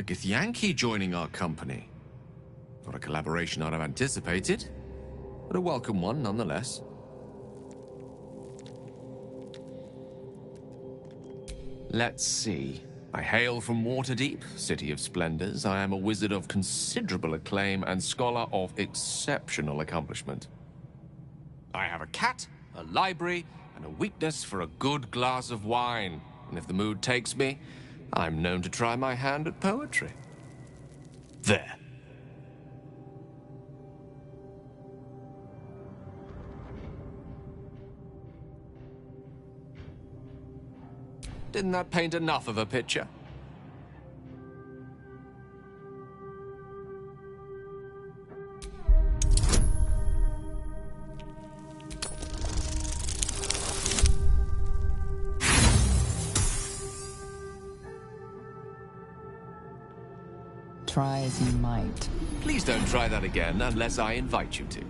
Githyanki joining our company. Not a collaboration I'd have anticipated, but a welcome one nonetheless. Let's see. I hail from Waterdeep, City of Splendors. I am a wizard of considerable acclaim and scholar of exceptional accomplishment. I have a cat, a library, and a weakness for a good glass of wine. And if the mood takes me, I'm known to try my hand at poetry. There. Didn't that paint enough of a picture? Try as you might. Please don't try that again unless I invite you to.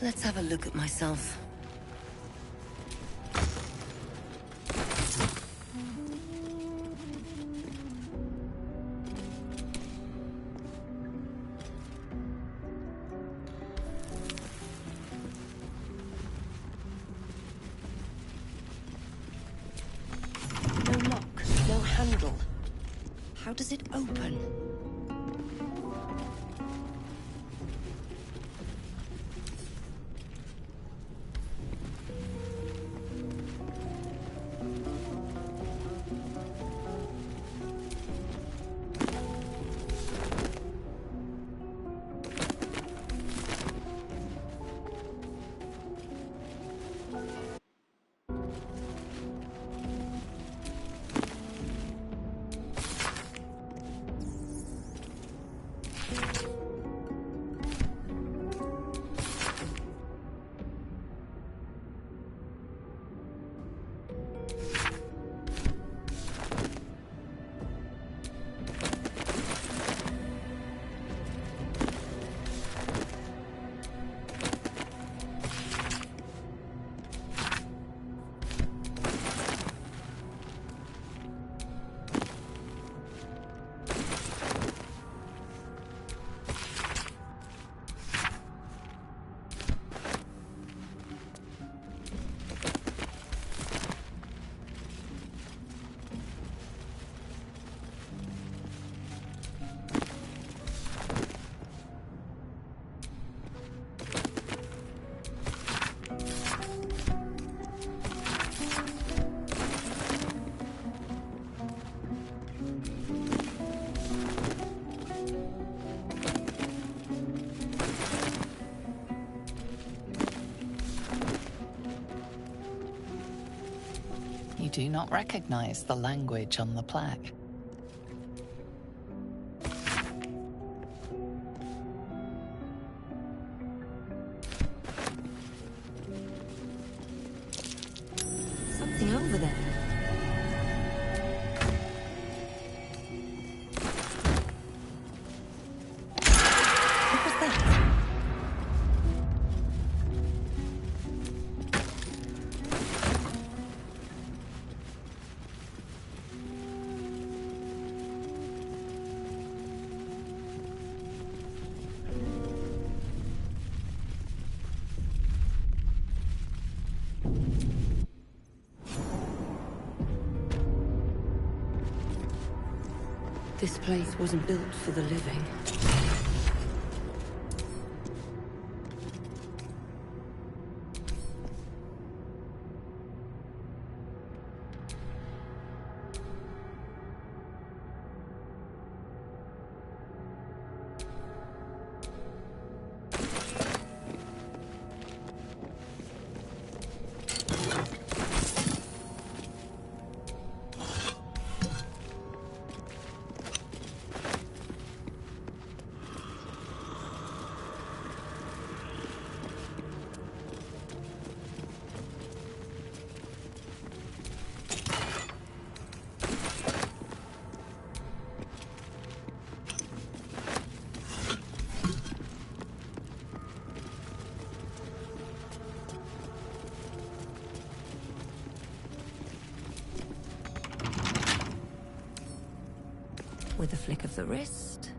Let's have a look at myself. No lock, no handle. How does it open? You do not recognize the language on the plaque. Something over there. What was that? This place wasn't built for the living. With a flick of the wrist.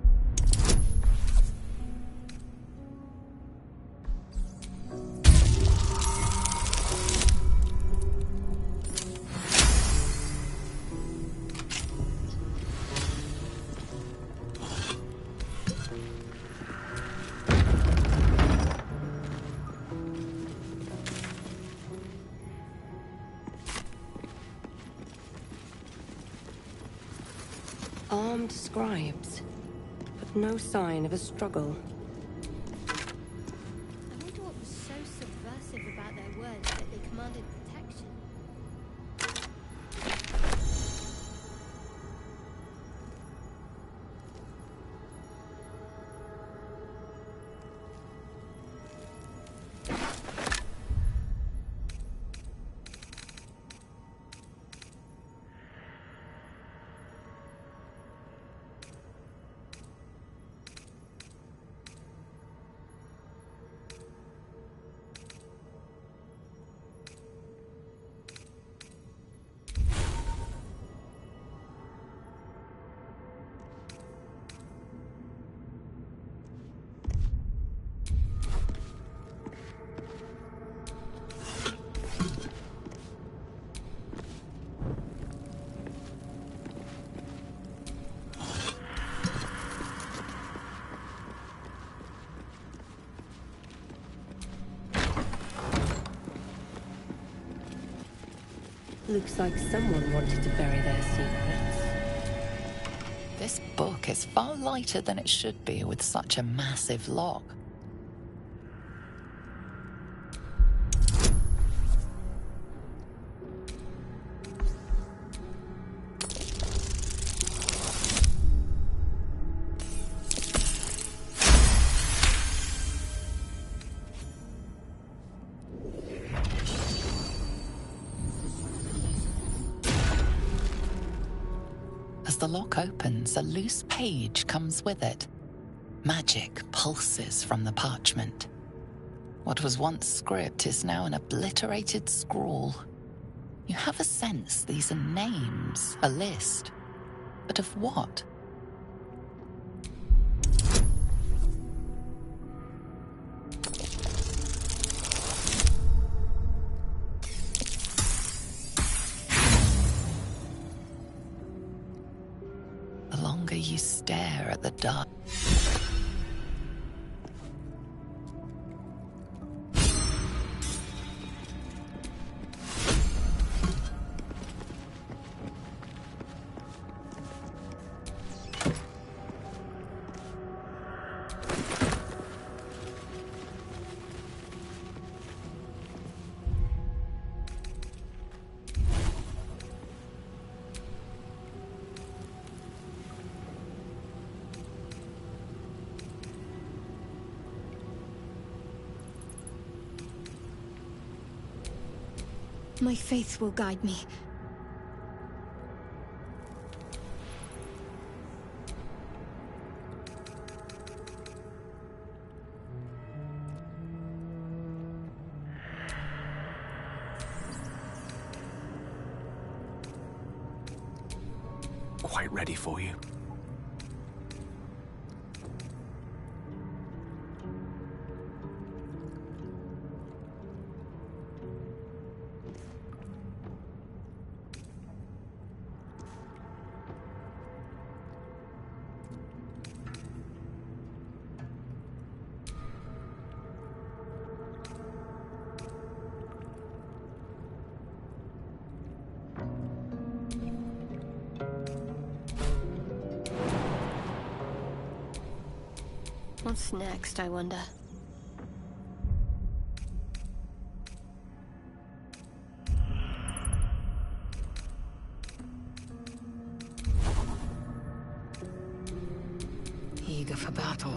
Armed scribes, but no sign of a struggle. I wonder what was so subversive about their words that they commanded protection. Looks like someone wanted to bury their secrets. This book is far lighter than it should be with such a massive lock. As the lock opens, a loose page comes with it. Magic pulses from the parchment. What was once script is now an obliterated scrawl. You have a sense these are names, a list. But of what? The longer you stare at the dark, My faith will guide me. Quite ready for you. What's next, I wonder? eager for battle.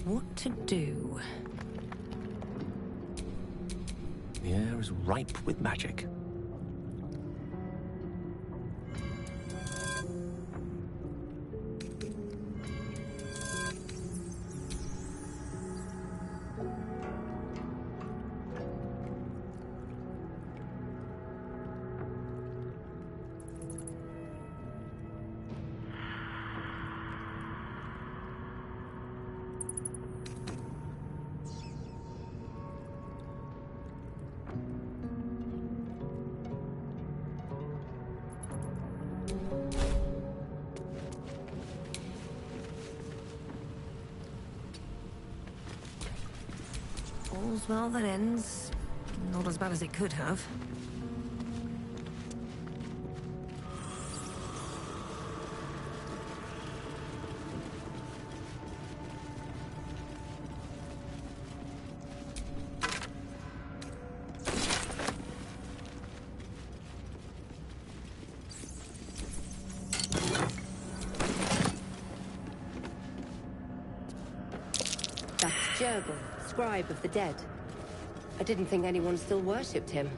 What to do? The air is ripe with magic. All's well that ends. Not as bad as it could have. That's Jurgle, scribe of the dead. I didn't think anyone still worshipped him.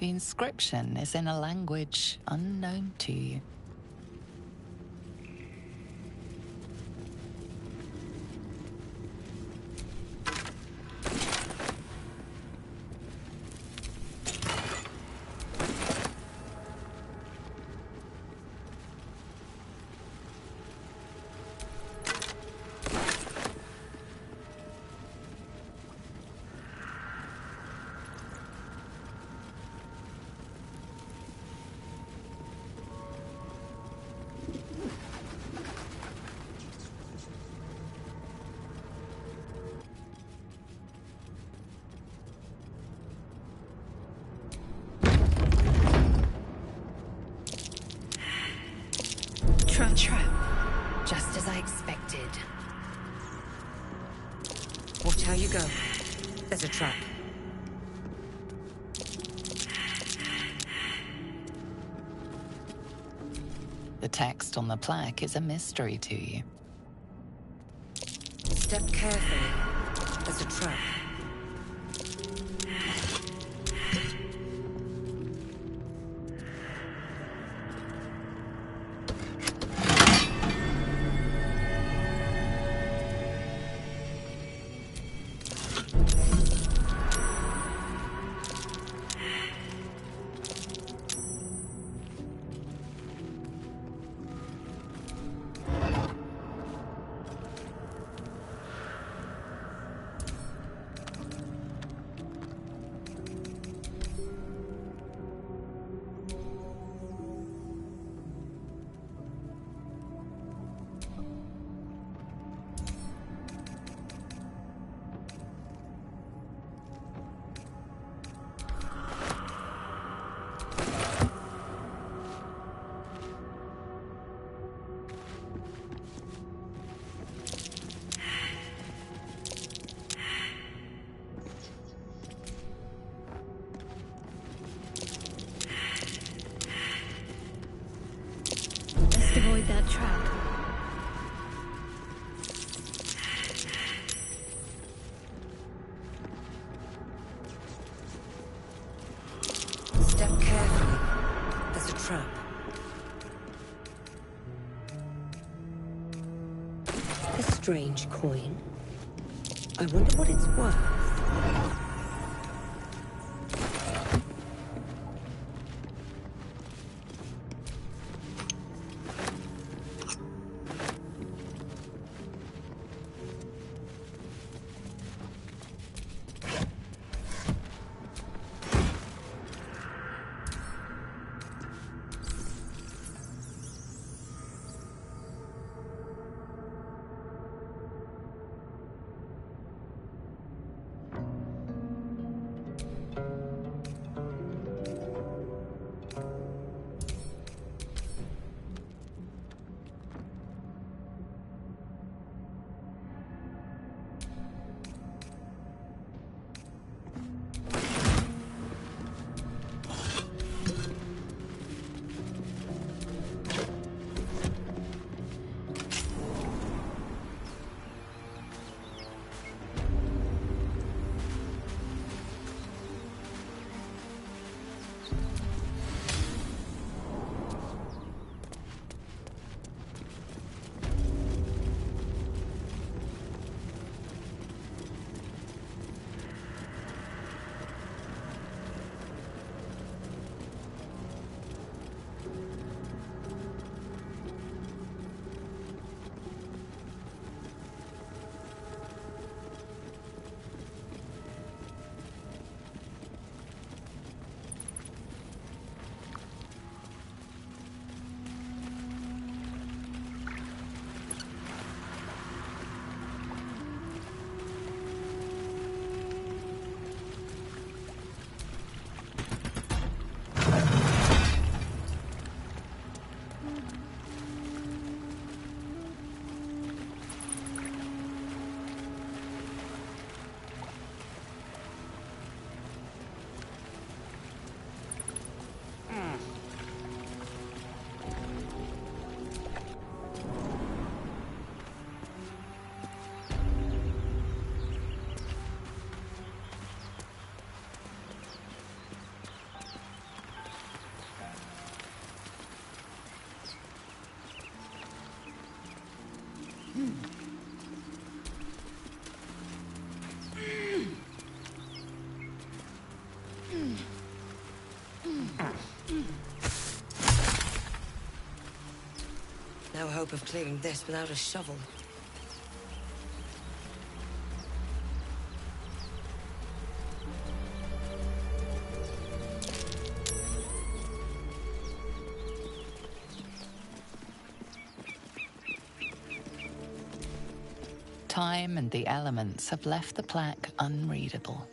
The inscription is in a language unknown to you. expected. Watch how you go. There's a trap. The text on the plaque is a mystery to you. Step carefully. There's a trap. Best avoid that trap. Step carefully. There's a trap. A strange coin. I wonder what it's worth. No hope of clearing this without a shovel. Time and the elements have left the plaque unreadable.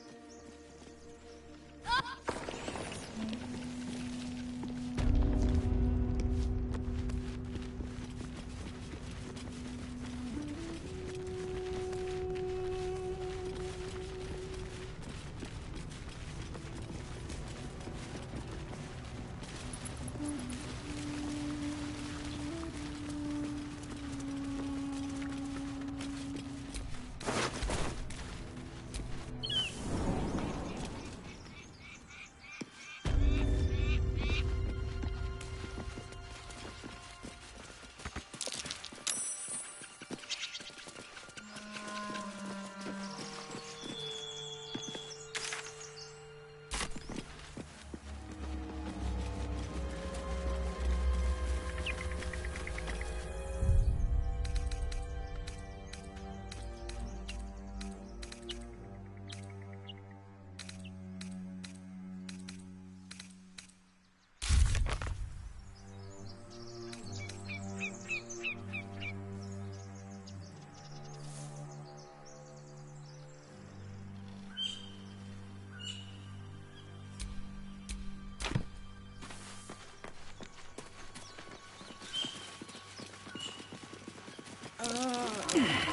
Yeah!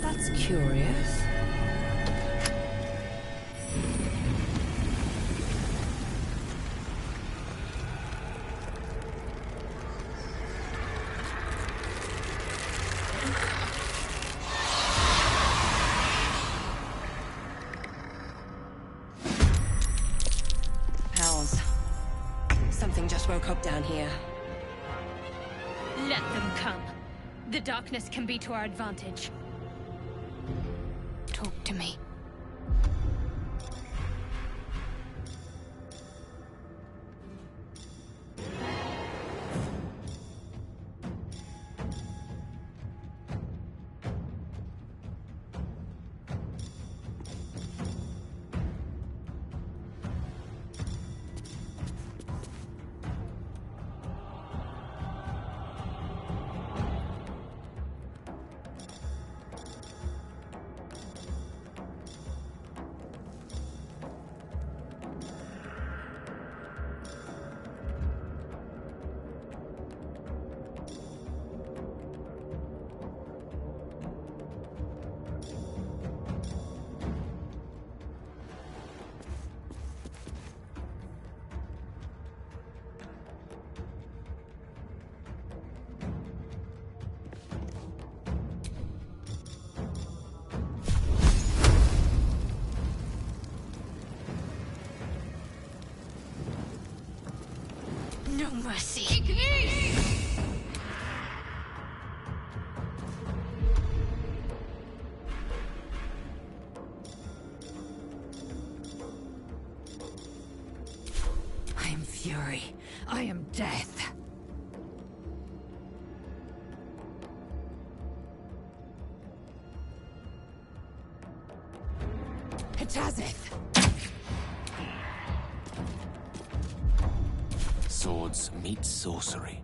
That's curious. Pals, something just woke up down here. Let them come. The darkness can be to our advantage. Talk to me. No mercy. I am fury. I am death. Hitazith! Swords meet sorcery.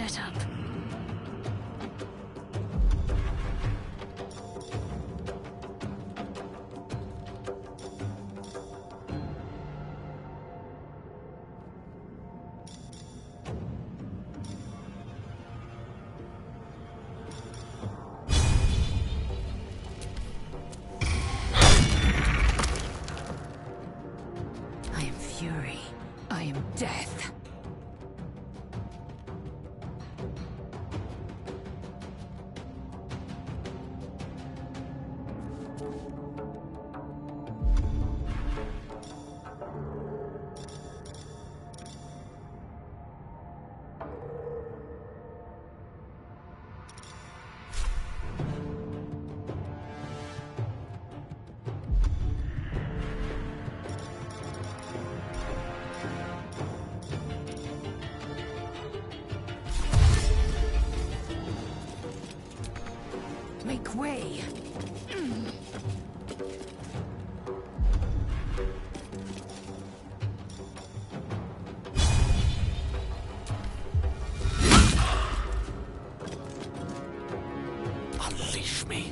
let up. I am fury. I am death. Make way. Unleash me.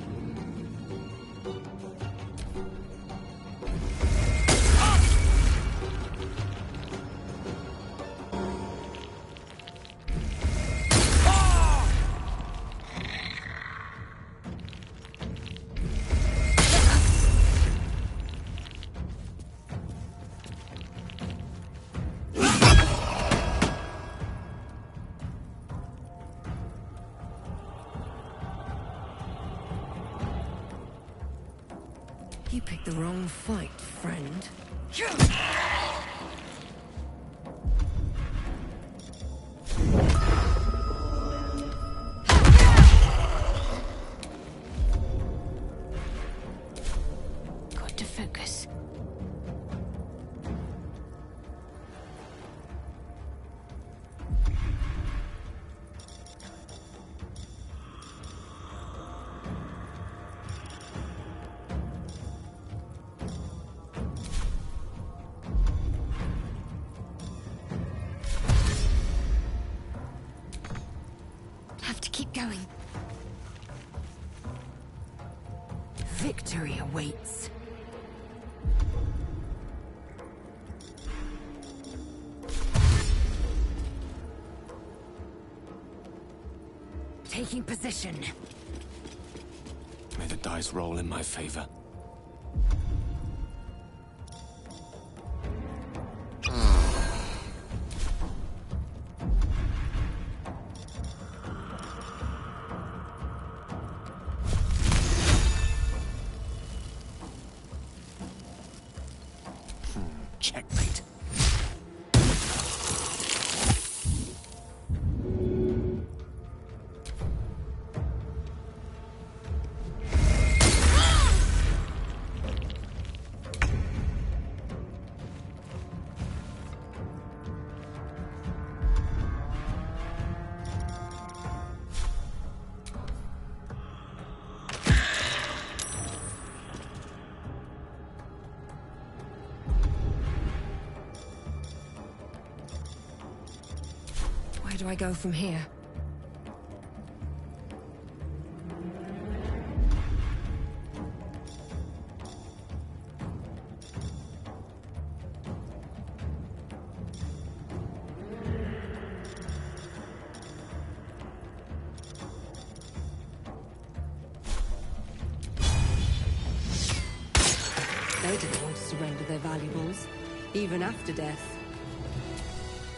You picked the wrong fight, friend. Got to focus. Have to keep going. Victory awaits. Taking position. May the dice roll in my favor. Checkmate. Where do I go from here? They didn't want to surrender their valuables, even after death.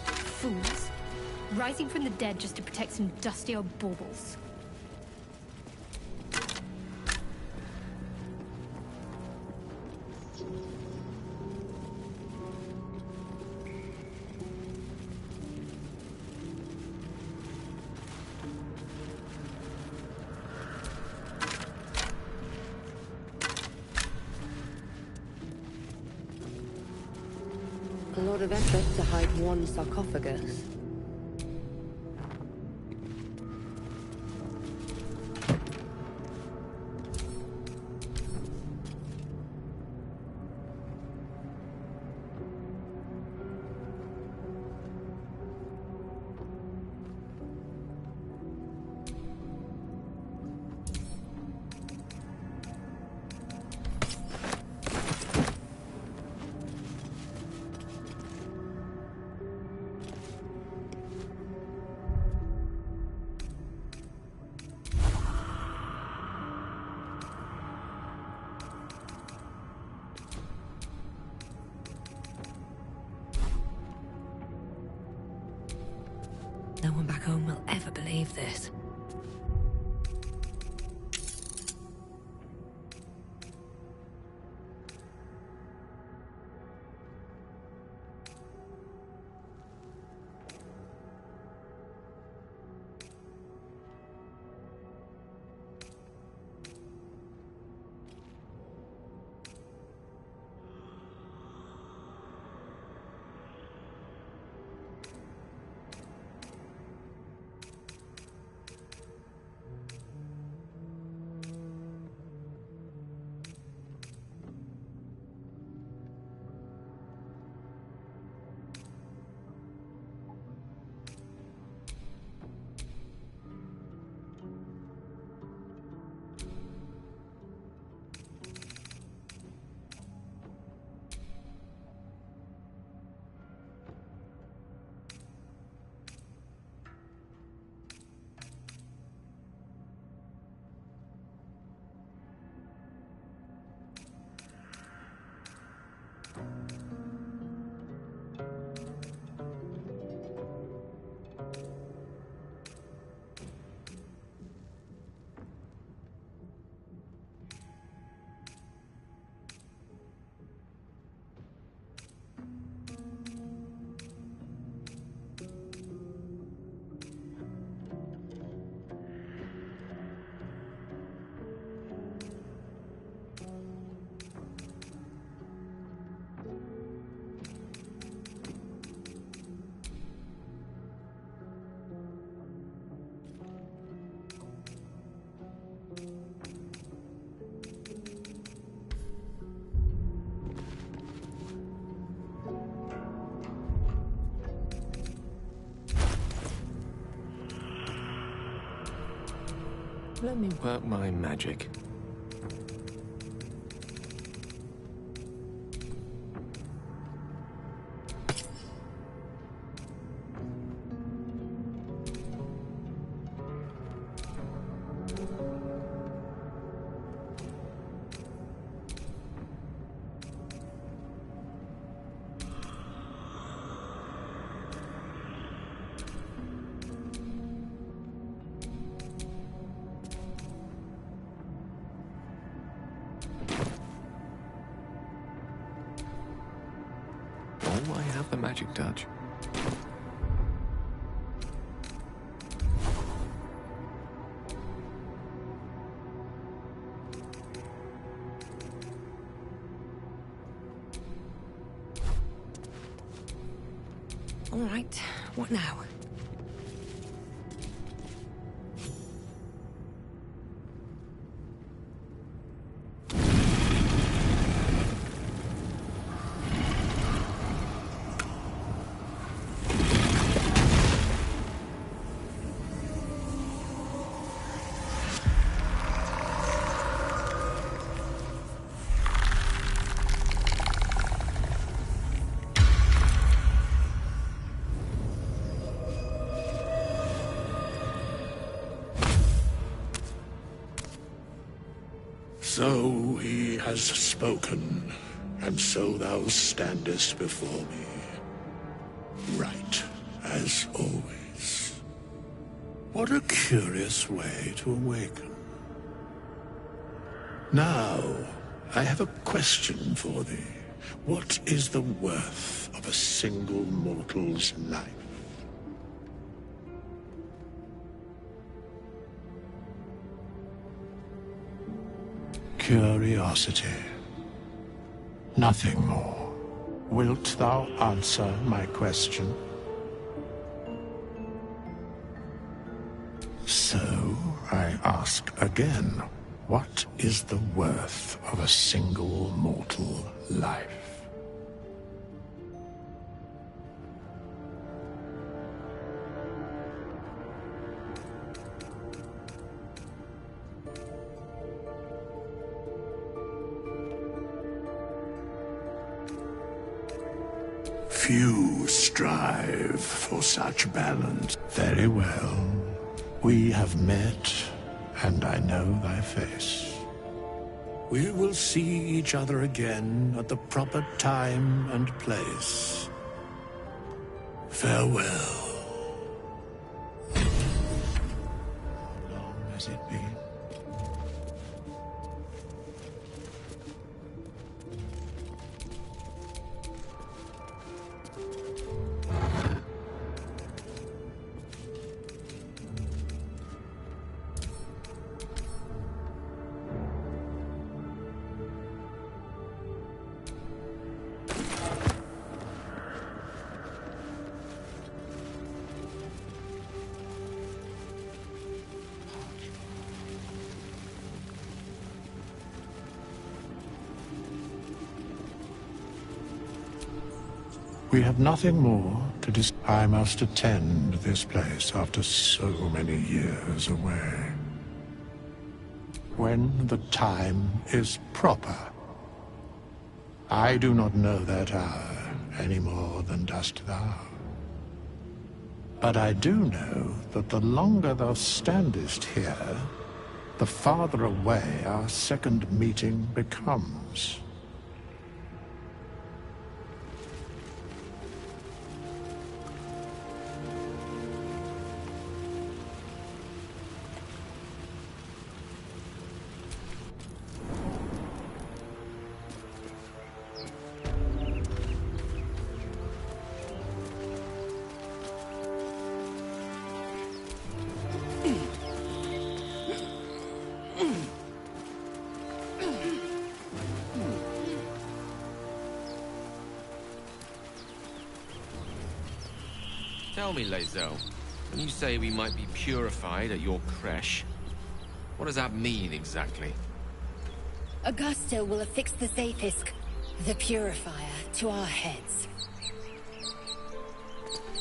Fools. Rising from the dead just to protect some dusty old baubles. A lot of effort to hide one sarcophagus. No one back home will ever believe this. Let me work my magic. Oh, I have the magic touch. All right, what now? So he has spoken, and so thou standest before me. Right, as always. What a curious way to awaken. Now, I have a question for thee. What is the worth of a single mortal's life? Curiosity. Nothing more. Wilt thou answer my question? So, I ask again, what is the worth of a single mortal life? Few strive for such balance. Very well. We have met, and I know thy face. We will see each other again at the proper time and place. Farewell. We have nothing more to I must attend this place after so many years away. When the time is proper. I do not know that hour any more than dost thou. But I do know that the longer thou standest here, the farther away our second meeting becomes. Tell me, Lae'zel, when you say we might be purified at your creche, what does that mean exactly? Augusta will affix the Zafisk, the Purifier, to our heads.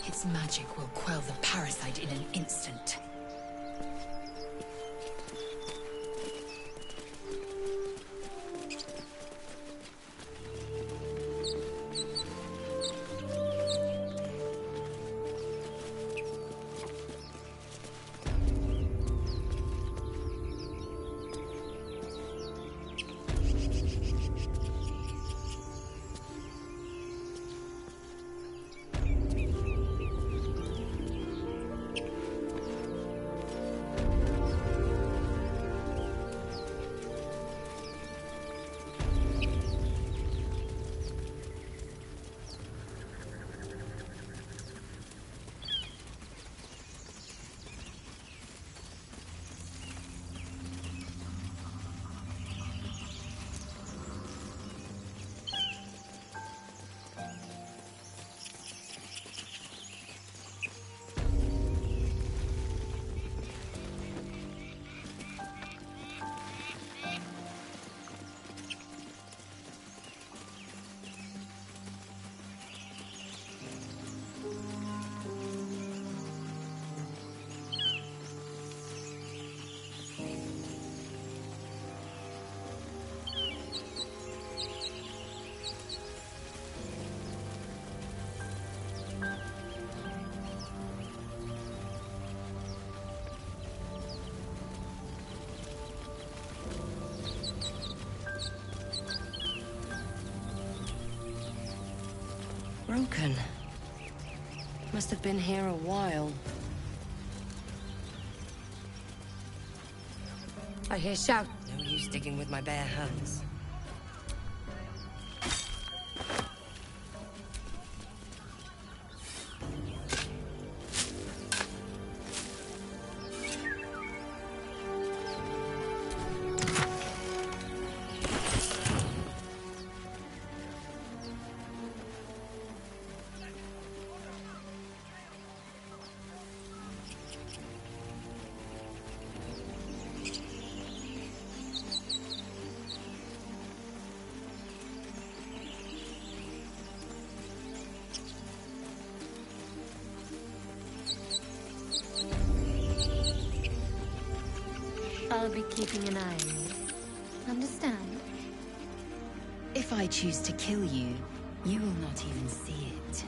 Its magic will quell the parasite in an instant. Broken. Must have been here a while. I hear shout. No use digging with my bare hands. I'll be keeping an eye on you. Understand? If I choose to kill you, you will not even see it.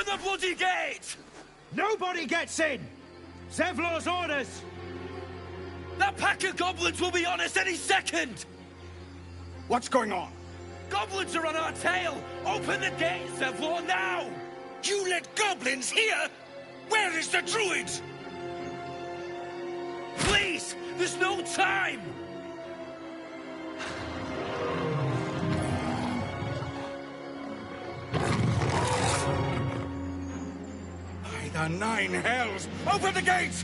the bloody gate! Nobody gets in! Zevlor's orders! That pack of goblins will be on us any second! What's going on? Goblins are on our tail! Open the gate, Zevlor, now! You let goblins here? Where is the druid? Please! There's no time! By the nine hells! Open the gates!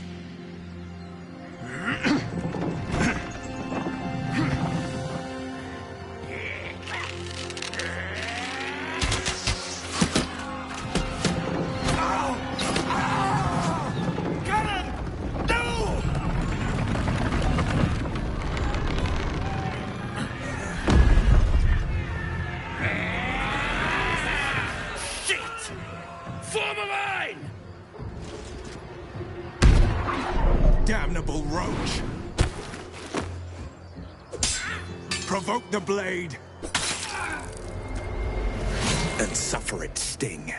Damnable roach! Provoke the blade! And suffer its sting.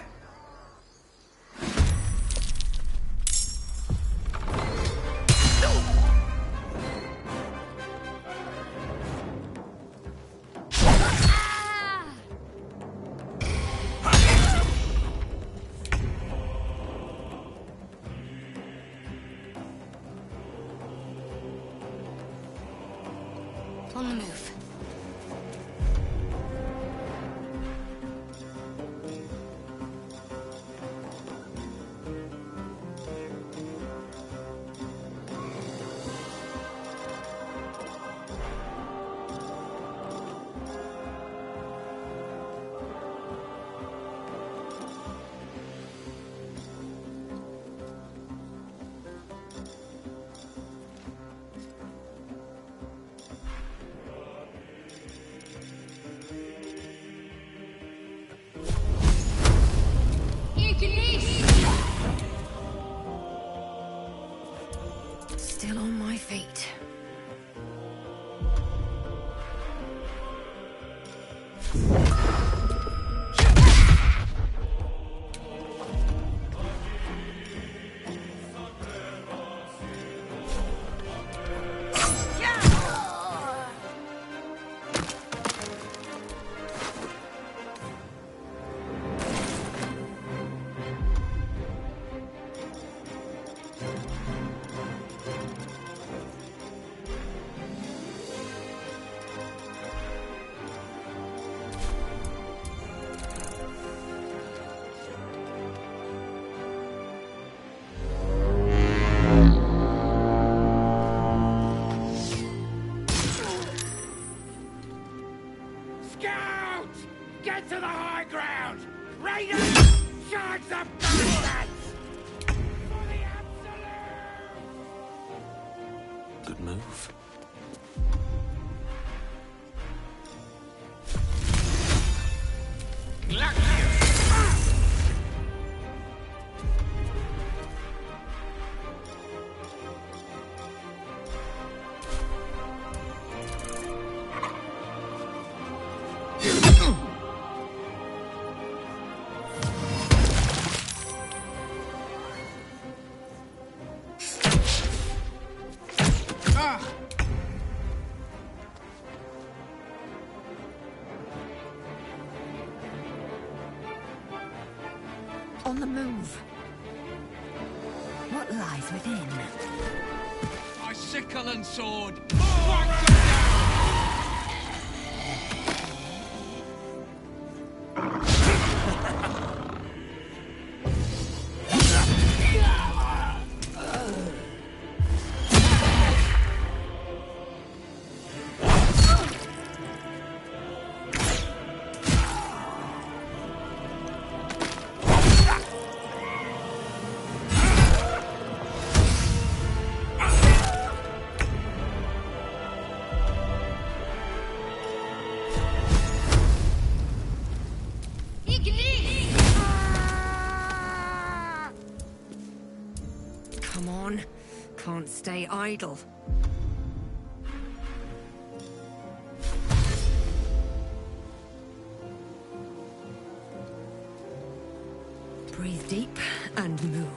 On the move. Still on my feet. Scout! Get to the high ground! Raiders! Charge the bastards! For the absolute! Good move. On the move. What lies within? My sickle and sword! Come on. Can't stay idle. Breathe deep and move.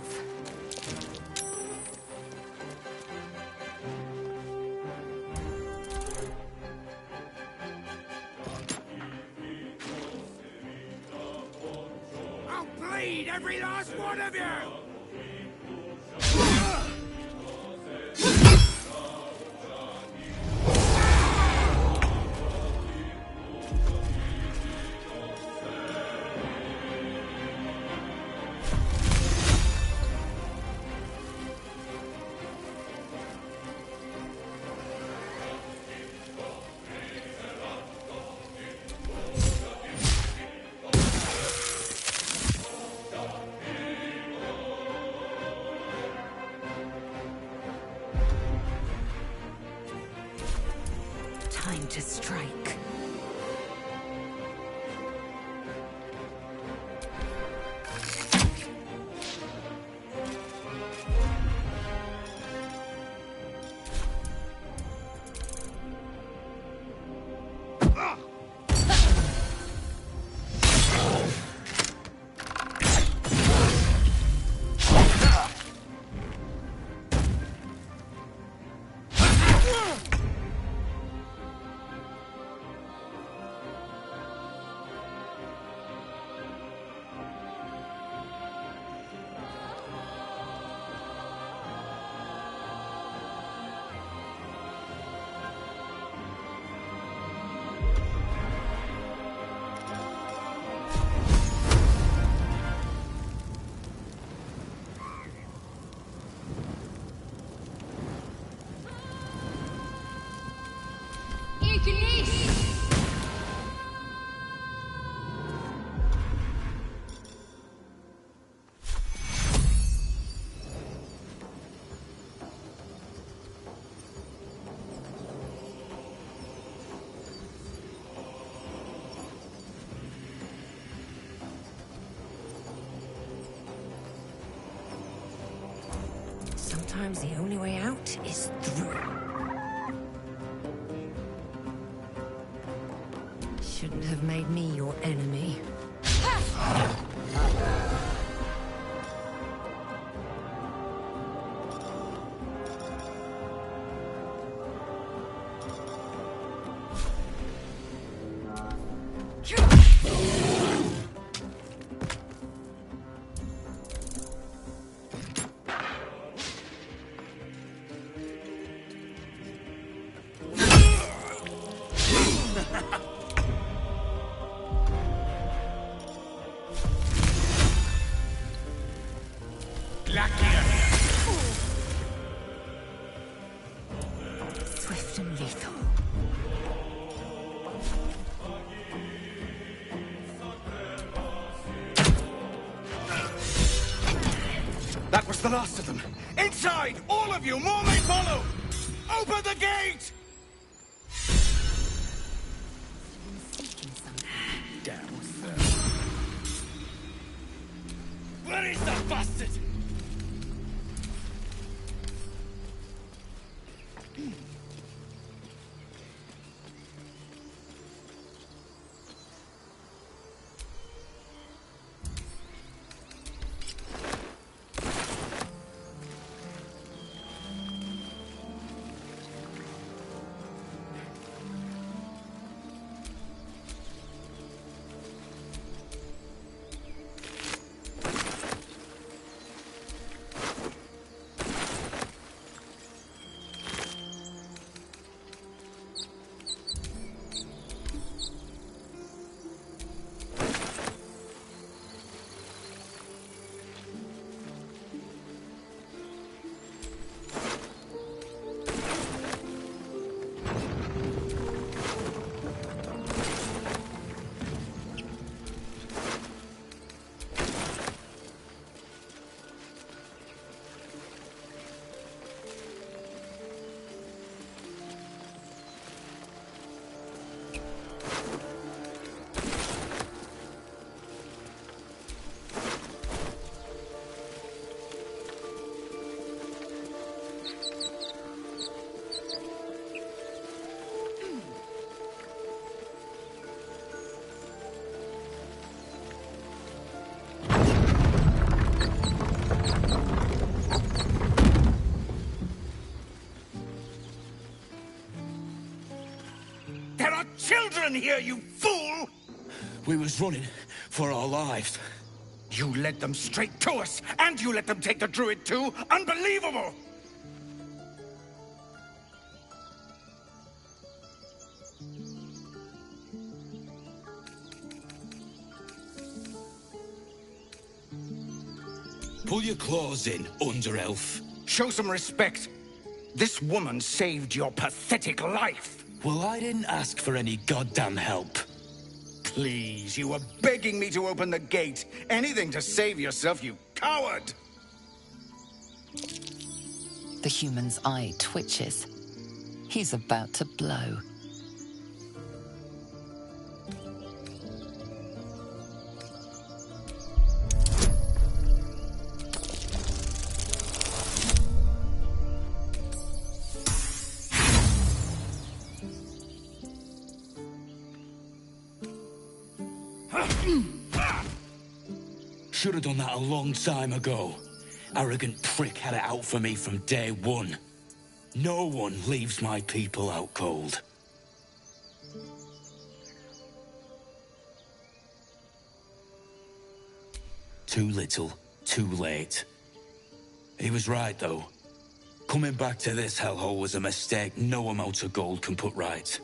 I'll bleed every last one of you! Time to strike. Sometimes the only way out is through. Shouldn't have made me your enemy. Swift and lethal. That was the last of them. Inside! All of you! More may follow! Open the gate! Damn, sir. Where is that bastard? children here, you fool! We was running for our lives. You led them straight to us, and you let them take the druid too? Unbelievable! Pull your claws in, under-elf. Show some respect. This woman saved your pathetic life. Well, I didn't ask for any goddamn help. Please, you were begging me to open the gate. Anything to save yourself, you coward! The human's eye twitches. He's about to blow. Should have done that a long time ago. Arrogant prick had it out for me from day one. No one leaves my people out cold. Too little, too late. He was right, though. Coming back to this hellhole was a mistake no amount of gold can put right.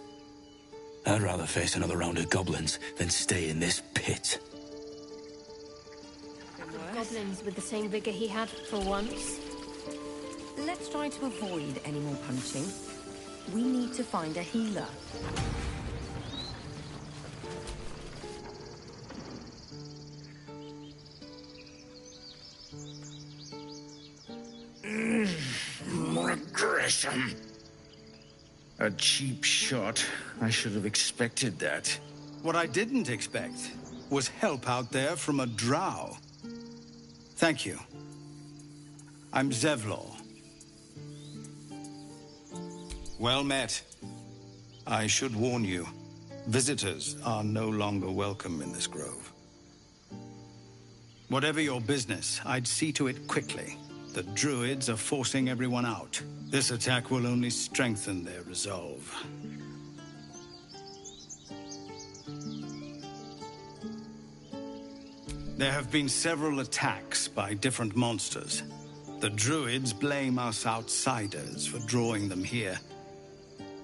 I'd rather face another round of goblins than stay in this pit. Goblins with the same vigor he had for once. Let's try to avoid any more punching. We need to find a healer. Regression. A cheap shot. I should have expected that. What I didn't expect was help out there from a drow. Thank you. I'm Zevlor. Well met. I should warn you, visitors are no longer welcome in this grove. Whatever your business, I'd see to it quickly. The druids are forcing everyone out. This attack will only strengthen their resolve. There have been several attacks by different monsters. The druids blame us outsiders for drawing them here.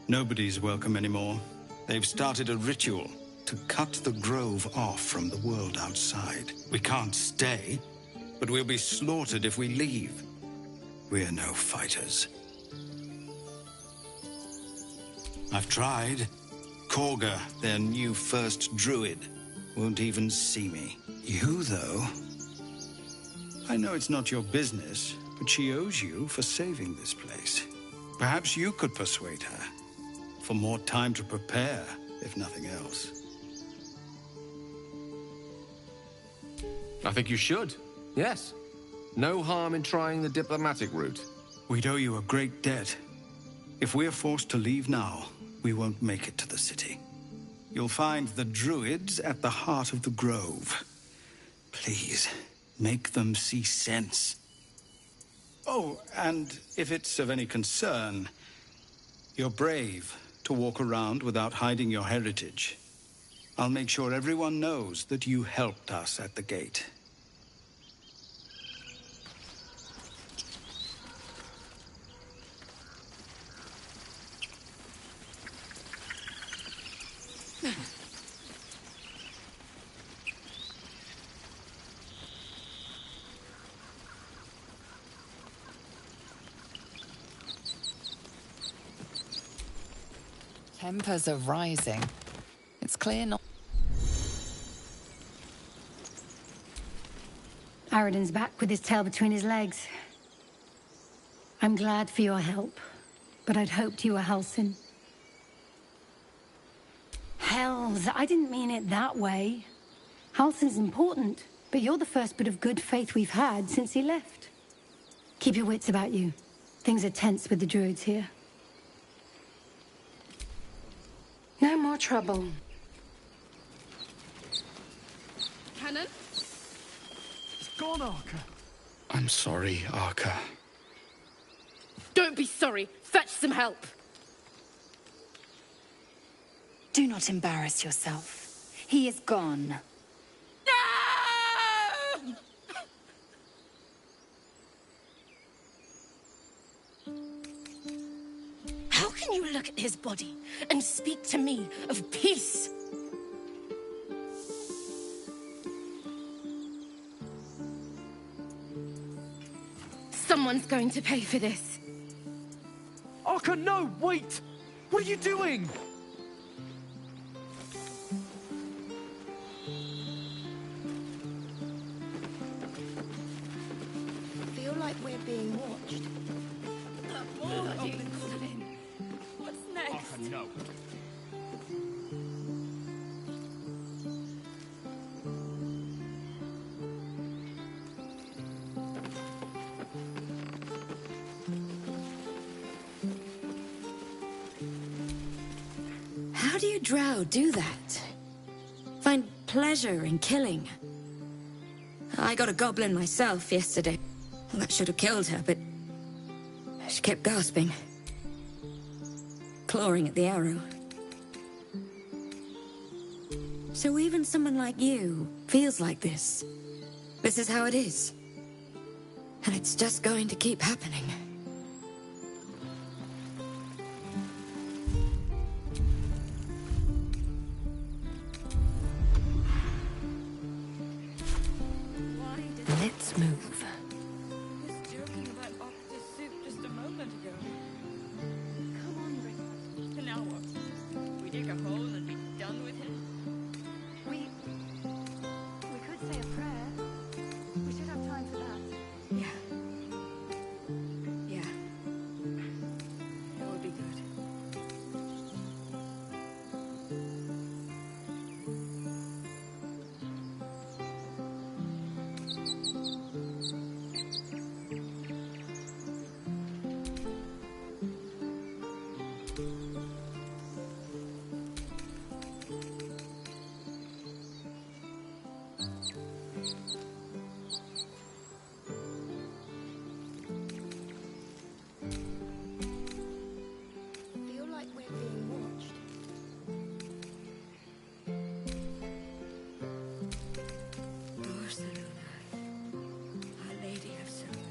Nobody's welcome anymore. They've started a ritual to cut the grove off from the world outside. We can't stay, but we'll be slaughtered if we leave. We're no fighters. I've tried. Korga, their new first druid, won't even see me. You, though... I know it's not your business, but she owes you for saving this place. Perhaps you could persuade her. For more time to prepare, if nothing else. I think you should. Yes. No harm in trying the diplomatic route. We'd owe you a great debt. If we're forced to leave now, we won't make it to the city. You'll find the druids at the heart of the grove. Please, make them see sense. Oh, and if it's of any concern, you're brave to walk around without hiding your heritage. I'll make sure everyone knows that you helped us at the gate. Tempers are rising. It's clear not... Aradin's back with his tail between his legs. I'm glad for your help, but I'd hoped you were Halsin. Hells, I didn't mean it that way. Halsin's important, but you're the first bit of good faith we've had since he left. Keep your wits about you. Things are tense with the druids here. No more trouble. Cannon? It's gone, Arca. I'm sorry, Arca. Don't be sorry. Fetch some help. Do not embarrass yourself. He is gone. How can you look at his body and speak to me of peace? Someone's going to pay for this. Arka, no! Wait! What are you doing? I feel like we're being watched. Bloody Flynn. What's next? Arka, no. How do you drow do that? Find pleasure in killing? I got a goblin myself yesterday. Well, that should have killed her, but she kept gasping, clawing at the arrow. So even someone like you feels like this. This is how it is. And it's just going to keep happening. Let's move. I was joking about octopus soup just a moment ago. Come on, Rick. And now what? We dig a hole and be done with him? We could say a prayer. We should have time for that. Yeah. Yeah. That would be good. I feel like we're being watched. Barcelona, Our Lady of Soul.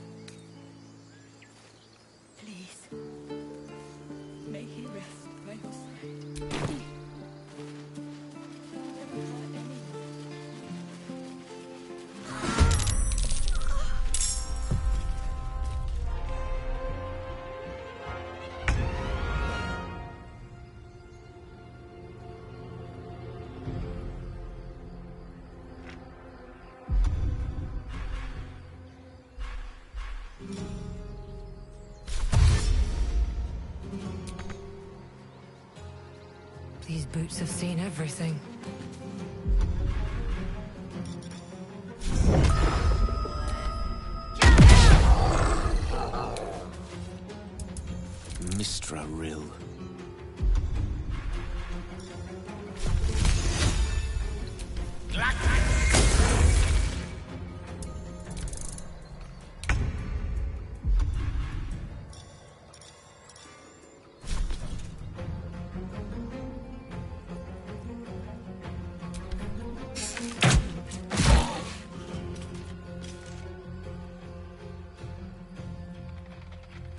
Please, may he rest by your side. These boots have seen everything. Mistra Rill.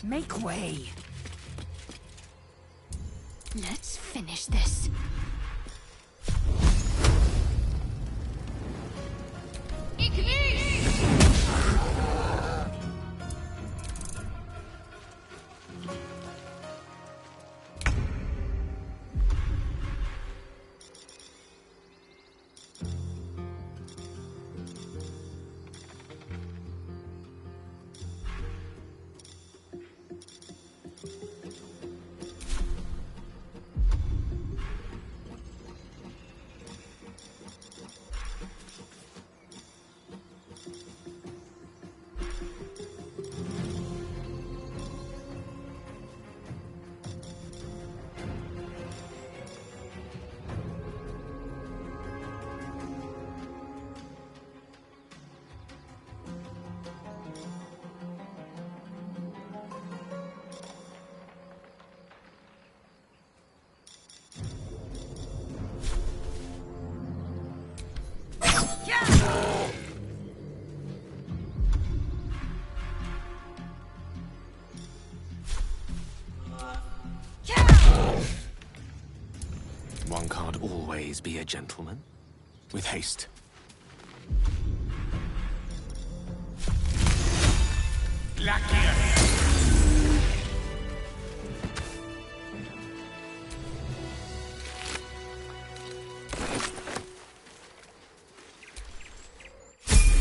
Make way. Let's finish this. always be a gentleman. With haste.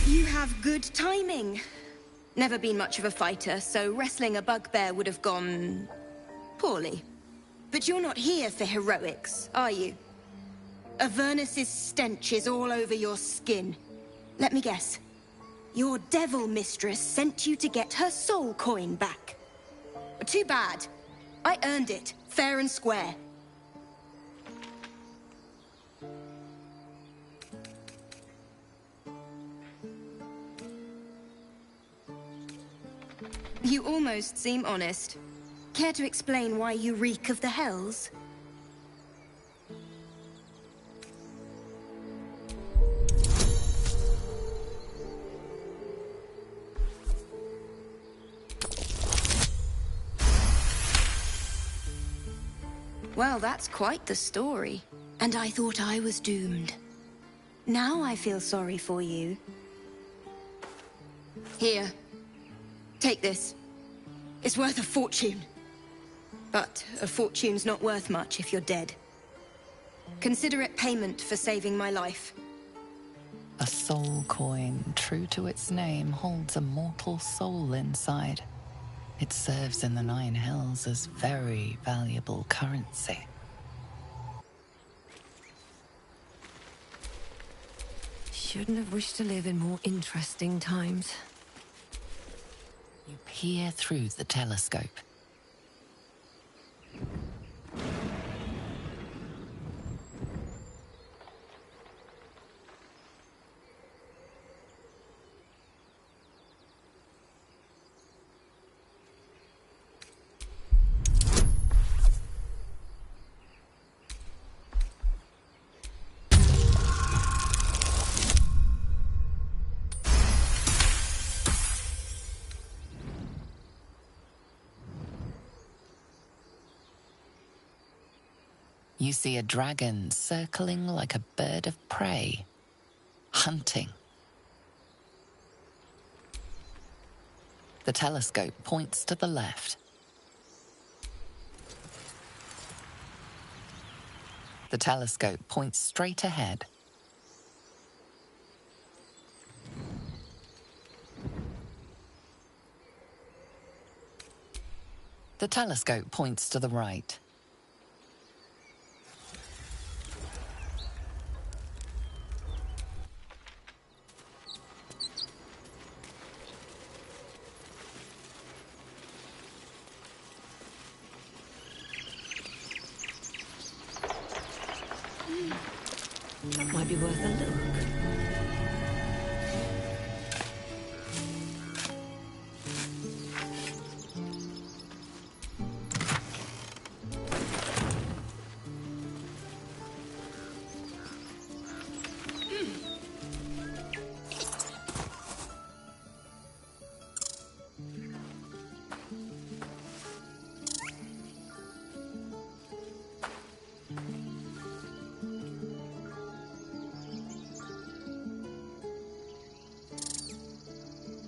You have good timing. Never been much of a fighter, so wrestling a bugbear would have gone... poorly. But you're not here for heroics, are you? Avernus's stench is all over your skin. Let me guess. Your devil mistress sent you to get her soul coin back. Too bad. I earned it, fair and square. You almost seem honest. Care to explain why you reek of the hells? Well, that's quite the story. And I thought I was doomed. Now I feel sorry for you. Here. Take this. It's worth a fortune. But a fortune's not worth much if you're dead. Consider it payment for saving my life. A soul coin, true to its name, holds a mortal soul inside. It serves in the Nine Hells as very valuable currency. Shouldn't have wished to live in more interesting times. You peer through the telescope. You see a dragon circling like a bird of prey, hunting. The telescope points to the left. The telescope points straight ahead. The telescope points to the right. That might be worth a look.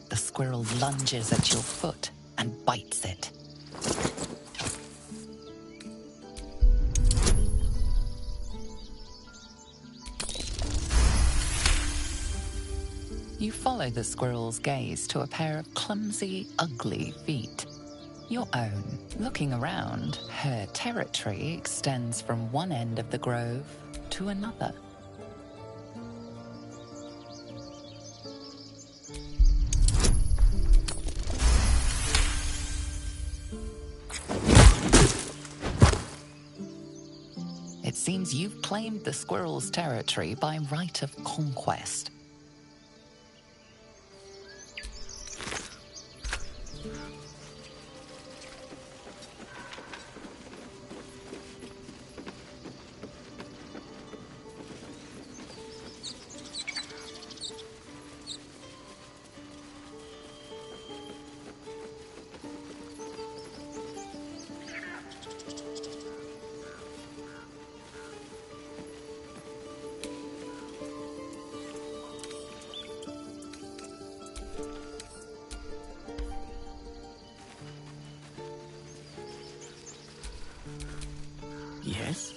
The squirrel lunges at your foot and bites it. You follow the squirrel's gaze to a pair of clumsy, ugly feet. Your own. Looking around, her territory extends from one end of the grove to another. It seems you've claimed the squirrel's territory by right of conquest. Yes?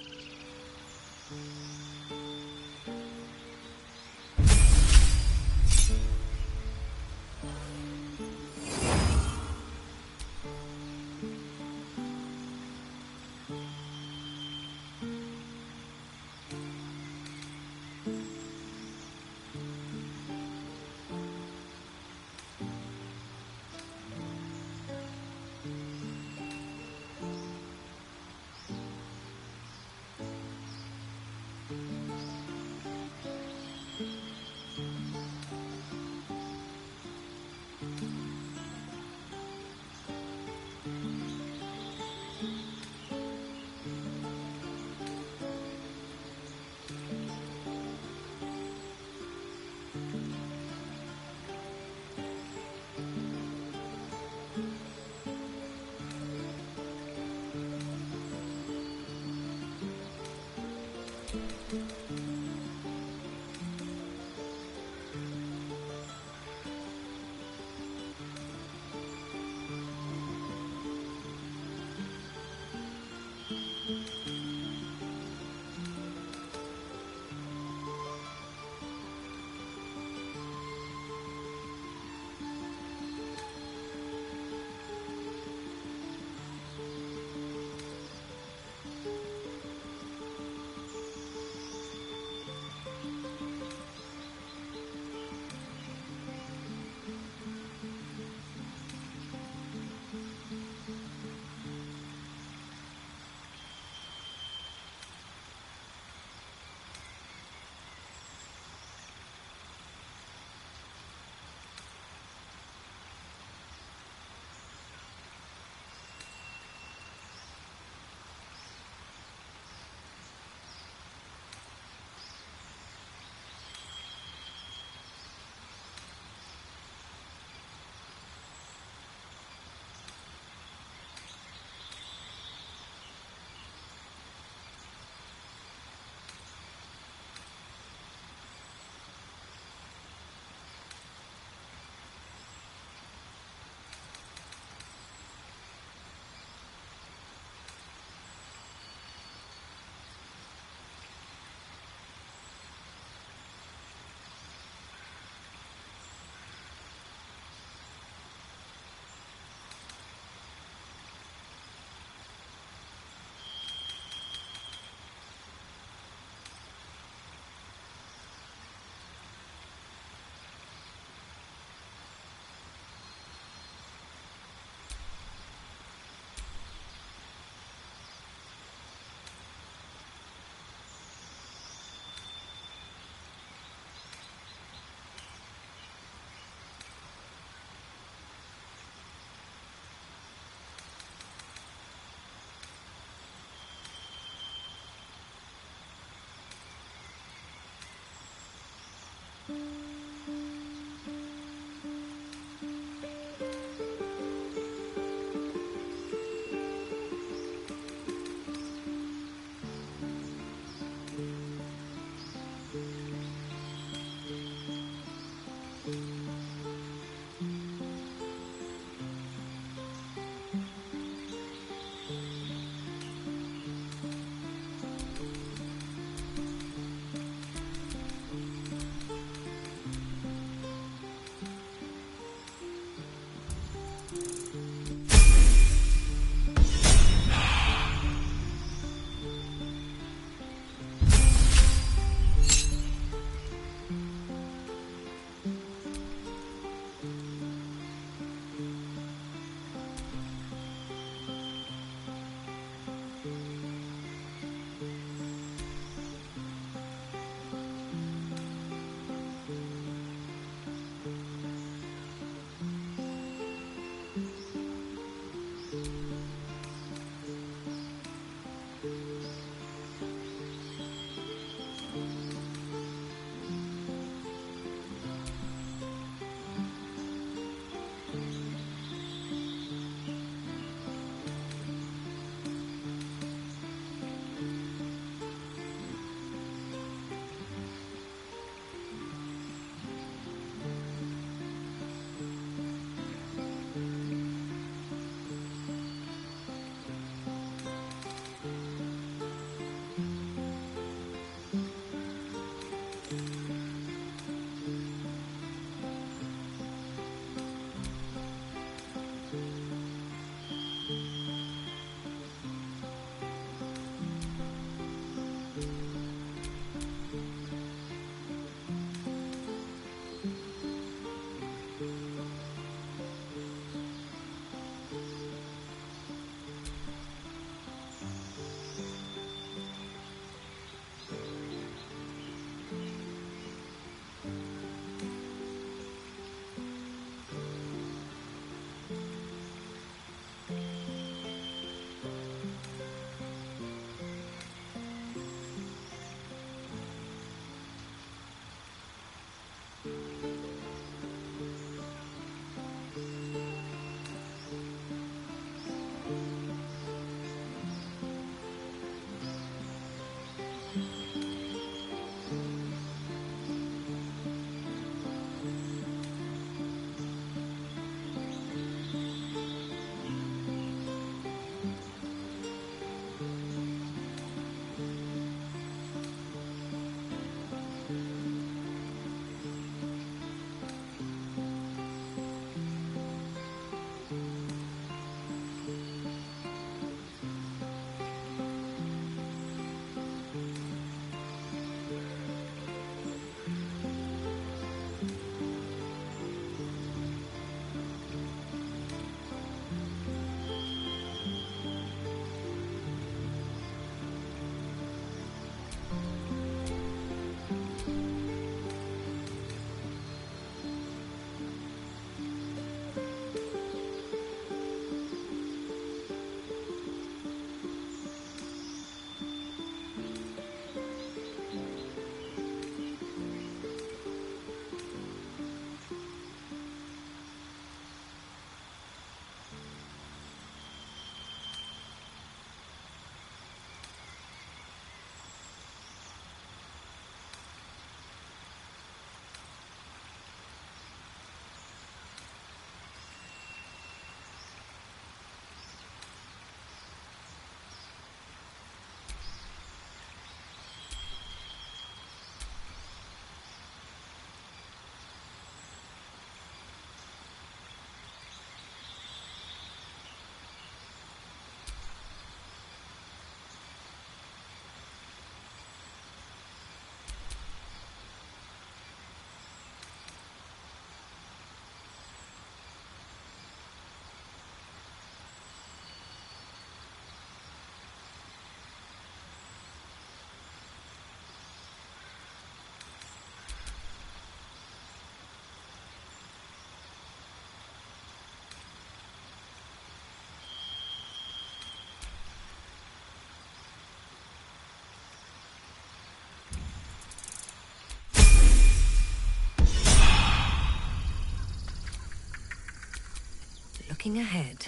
looking ahead.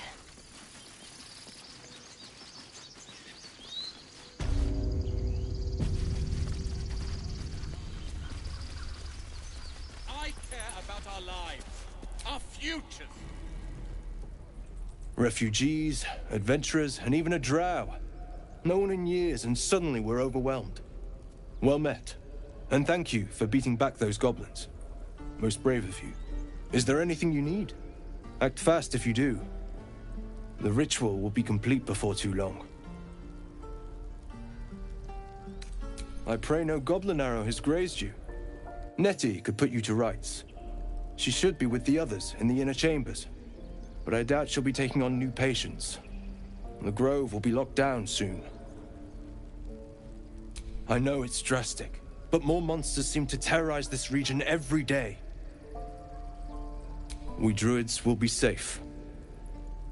I care about our lives, our futures. Refugees, adventurers, and even a drow. No one in years, and suddenly we're overwhelmed. Well met. And thank you for beating back those goblins. Most brave of you. Is there anything you need? Act fast if you do. The ritual will be complete before too long. I pray no goblin arrow has grazed you. Nettie could put you to rights. She should be with the others in the inner chambers, but I doubt she'll be taking on new patients. The grove will be locked down soon. I know it's drastic, but more monsters seem to terrorize this region every day. We druids will be safe.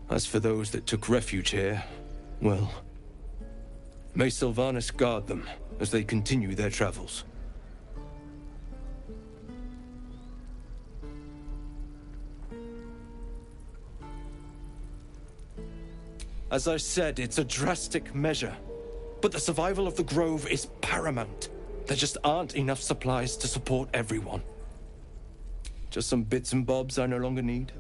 As for those that took refuge here, well, may Sylvanas guard them as they continue their travels. As I said, it's a drastic measure, but the survival of the grove is paramount. There just aren't enough supplies to support everyone. Just some bits and bobs I no longer need.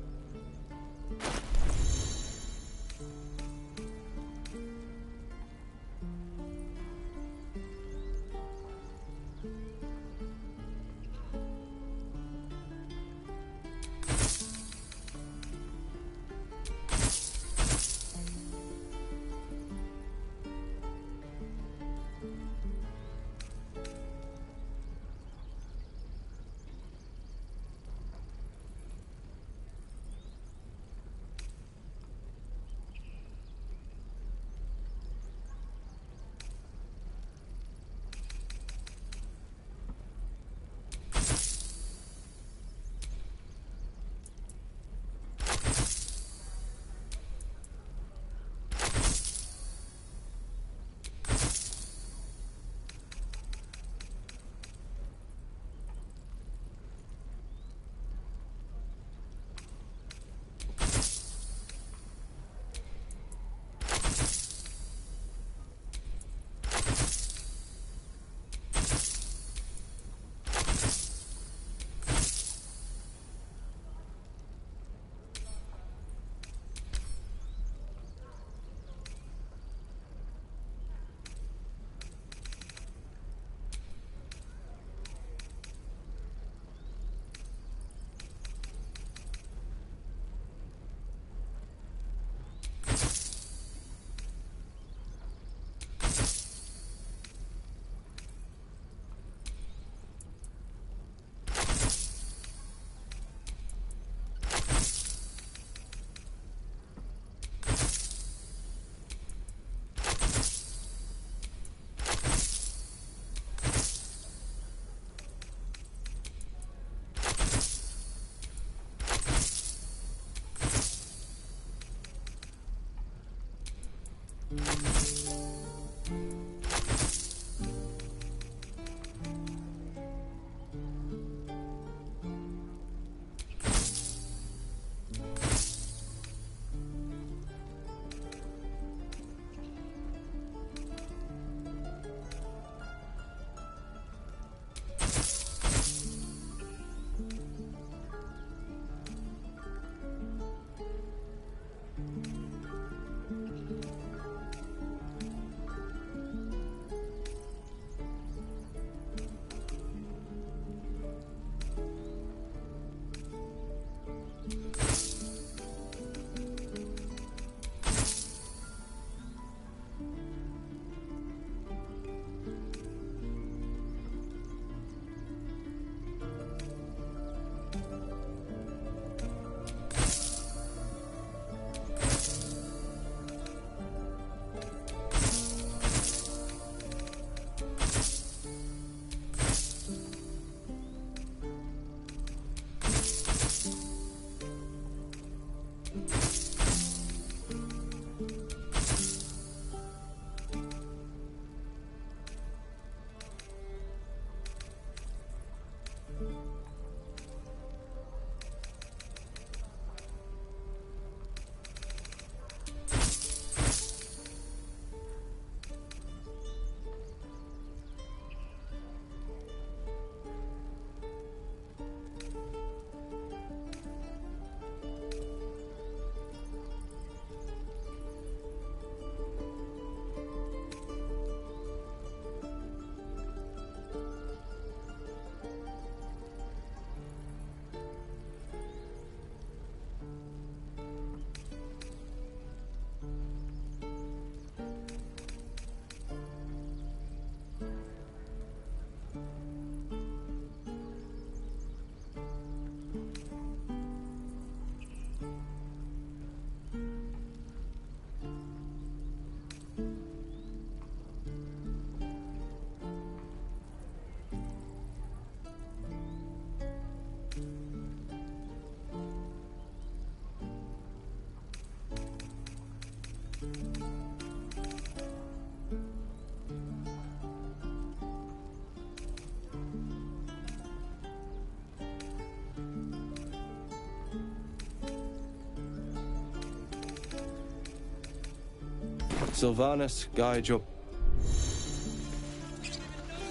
Sylvanas, guide your... Know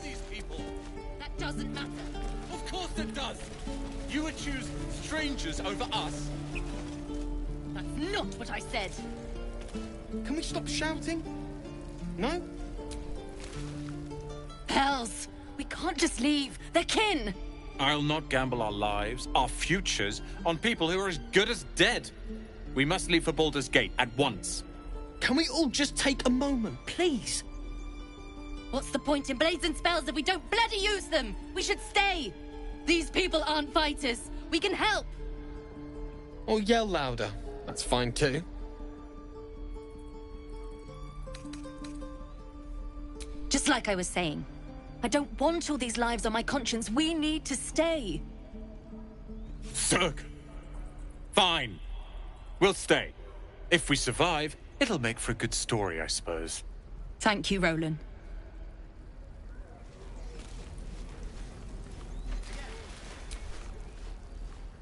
these people? That doesn't matter. Of course it does! You would choose strangers over us. That's not what I said. Can we stop shouting? No? Hells! We can't just leave. They're kin! I'll not gamble our lives, our futures, on people who are as good as dead. We must leave for Baldur's Gate at once. Can we all just take a moment, please? What's the point in blades and spells if we don't bloody use them? We should stay! These people aren't fighters. We can help! Or yell louder. That's fine too. Just like I was saying, I don't want all these lives on my conscience. We need to stay. Zerg! Fine. We'll stay. If we survive, it'll make for a good story, I suppose. Thank you, Roland.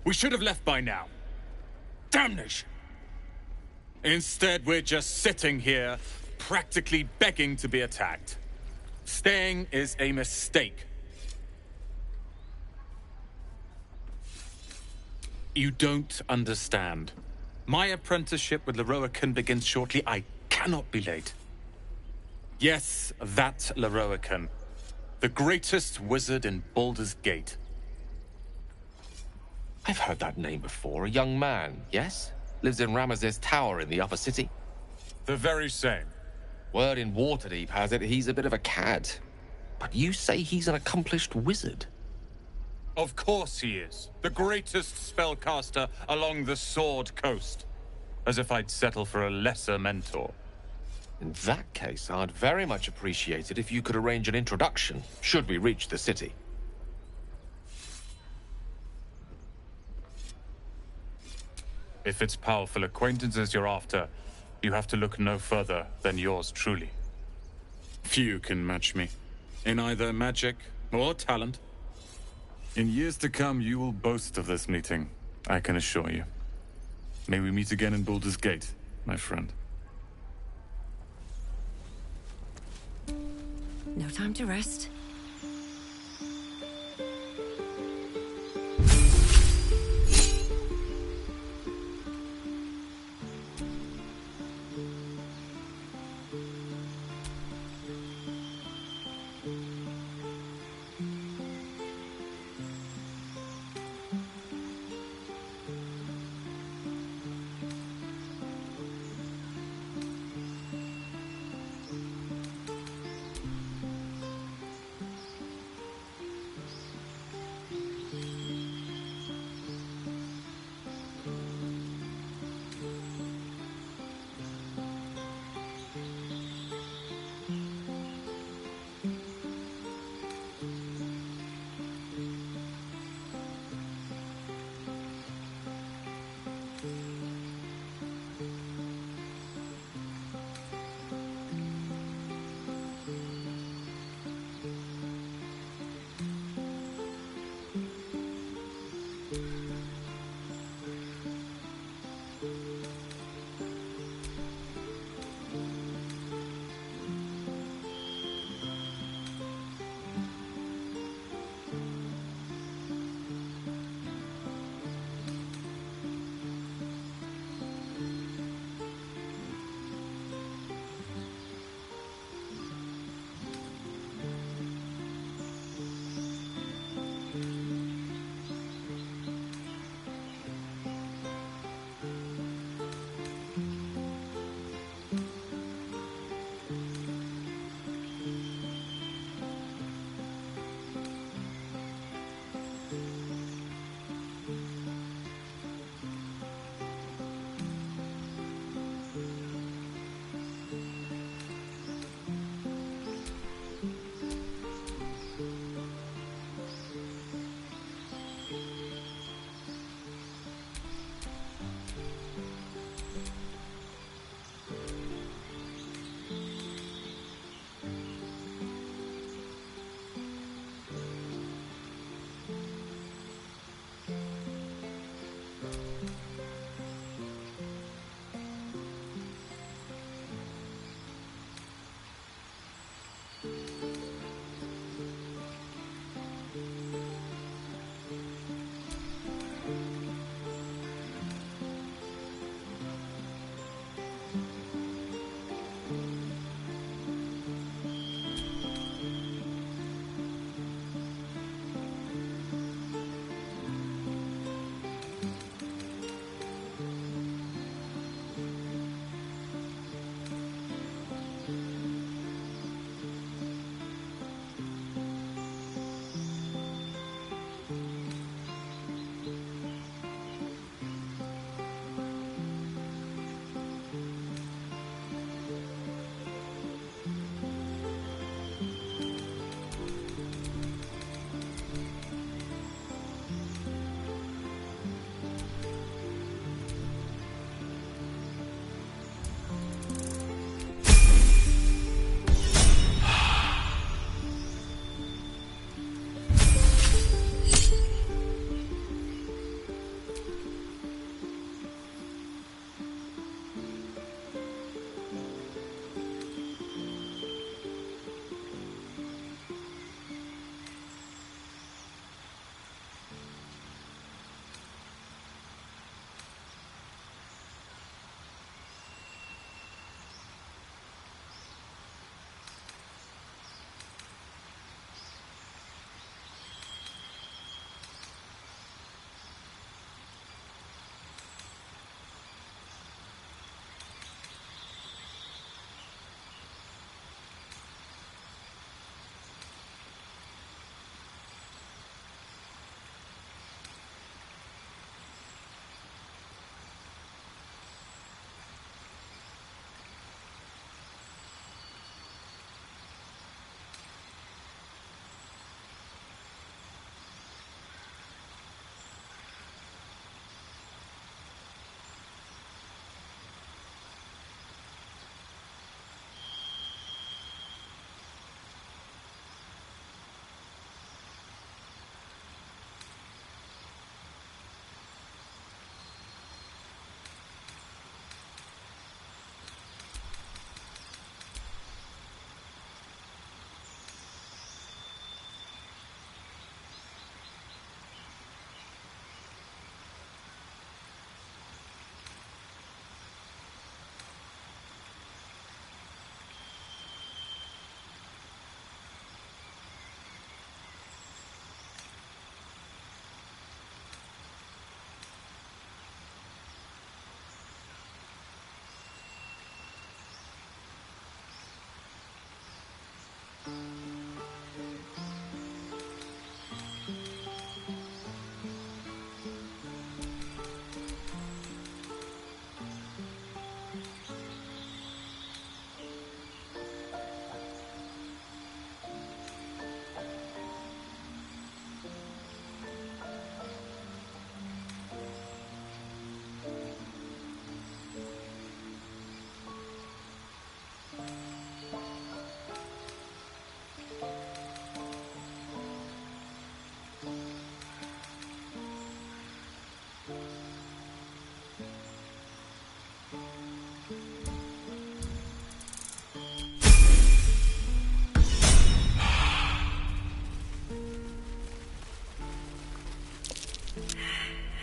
We should have left by now. Damnation! Instead, we're just sitting here, practically begging to be attacked. Staying is a mistake. You don't understand. My apprenticeship with Leroican begins shortly. I cannot be late. Yes, that Leroican. The greatest wizard in Baldur's Gate. I've heard that name before. A young man, yes? Lives in Ramaz's tower in the upper city. The very same. Word in Waterdeep has it he's a bit of a cad. But you say he's an accomplished wizard. Of course he is. The greatest spellcaster along the Sword Coast. As if I'd settle for a lesser mentor. In that case, I'd very much appreciate it if you could arrange an introduction, should we reach the city. If it's powerful acquaintances you're after, you have to look no further than yours truly. Few can match me, in either magic or talent. In years to come, you will boast of this meeting, I can assure you. May we meet again in Baldur's Gate, my friend. No time to rest.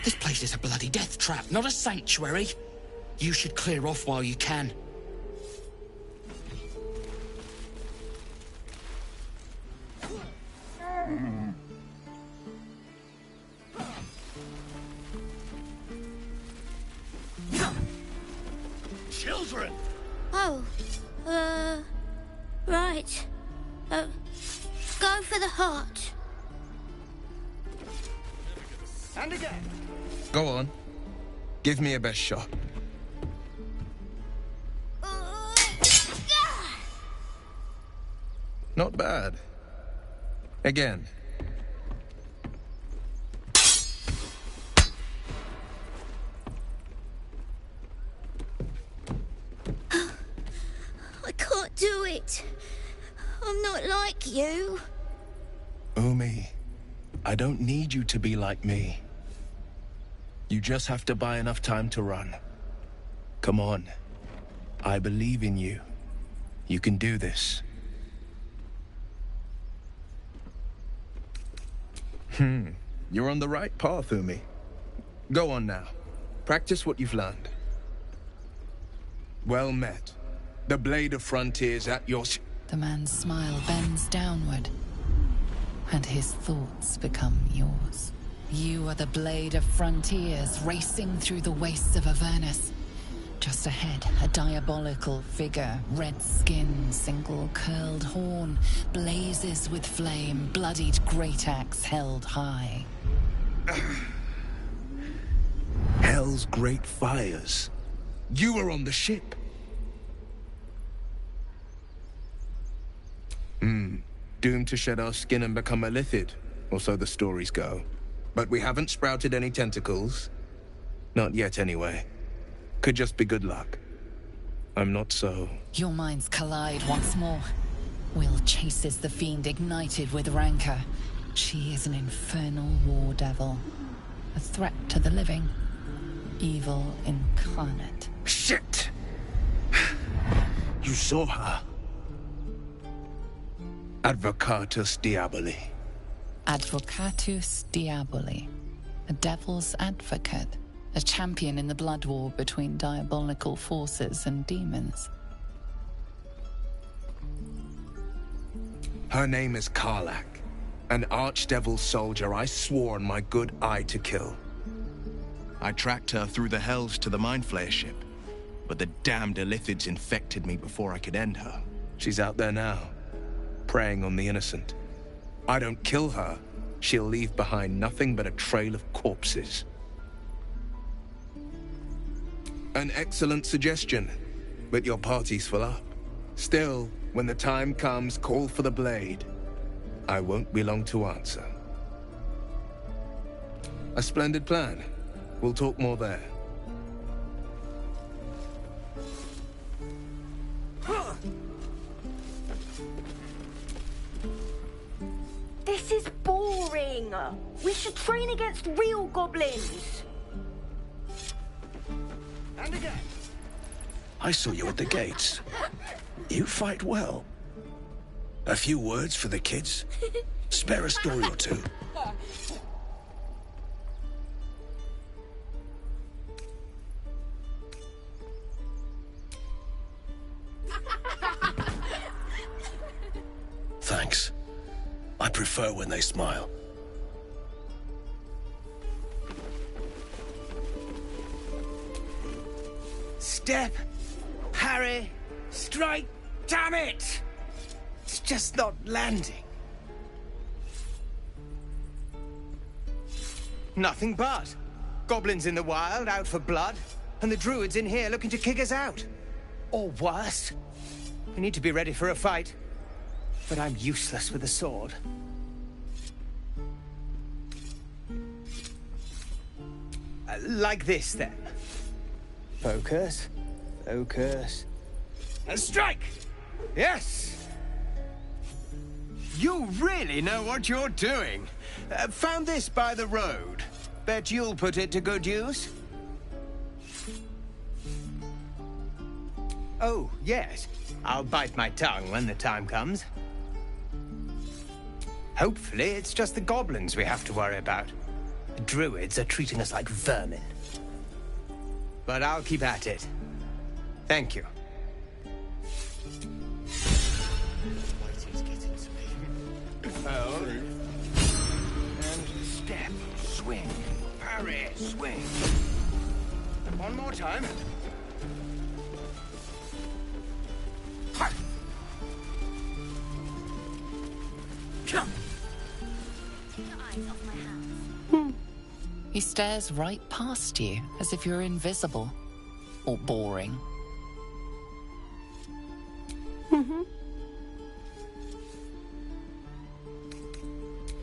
This place is a bloody death trap, not a sanctuary. You should clear off while you can. Children! Oh, right. Go for the heart. And again. Go on. Give me a best shot. Not bad. Again. I can't do it. I'm not like you. Umi, I don't need you to be like me. You just have to buy enough time to run. Come on. I believe in you. You can do this. You're on the right path, Umi. Go on now. Practice what you've learned. Well met. The blade of frontiers at your... The man's smile bends downward, and his thoughts become yours. You are the blade of frontiers racing through the wastes of Avernus. Just ahead, a diabolical figure, red skin, single curled horn, blazes with flame, bloodied great axe held high. Hell's great fires. You were on the ship. Doomed to shed our skin and become a lithid, or so the stories go. But we haven't sprouted any tentacles. Not yet, anyway. Could just be good luck. I'm not so... Your minds collide once more. Will chases the fiend ignited with rancor. She is an infernal war devil. A threat to the living. Evil incarnate. Shit! You saw her. Advocatus Diaboli. Advocatus Diaboli. A devil's advocate. A champion in the blood war between diabolical forces and demons. Her name is Karlach. An archdevil soldier I swore on my good eye to kill. I tracked her through the hells to the Mind Flayer ship, but the damned Illithids infected me before I could end her. She's out there now, preying on the innocent. I don't kill her, she'll leave behind nothing but a trail of corpses. An excellent suggestion, but your party's full up. Still, when the time comes, call for the blade. I won't be long to answer. A splendid plan. We'll talk more there. This is boring. We should train against real goblins. And again. I saw you at the gates. You fight well. A few words for the kids? Spare a story or two. Thanks. I prefer when they smile. Step, parry, strike, damn it! It's just not landing. Nothing but. Goblins in the wild, out for blood, and the druids in here looking to kick us out. Or worse. We need to be ready for a fight. But I'm useless with a sword. Like this, then. Focus. Focus. And strike! Yes! You really know what you're doing. Found this by the road. Bet you'll put it to good use. Oh, yes. I'll bite my tongue when the time comes. Hopefully, it's just the goblins we have to worry about. The druids are treating us like vermin. But I'll keep at it. Thank you. Hold. And step, swing, parry, swing. And one more time. Ha! Jump! He stares right past you, as if you're invisible. Or boring.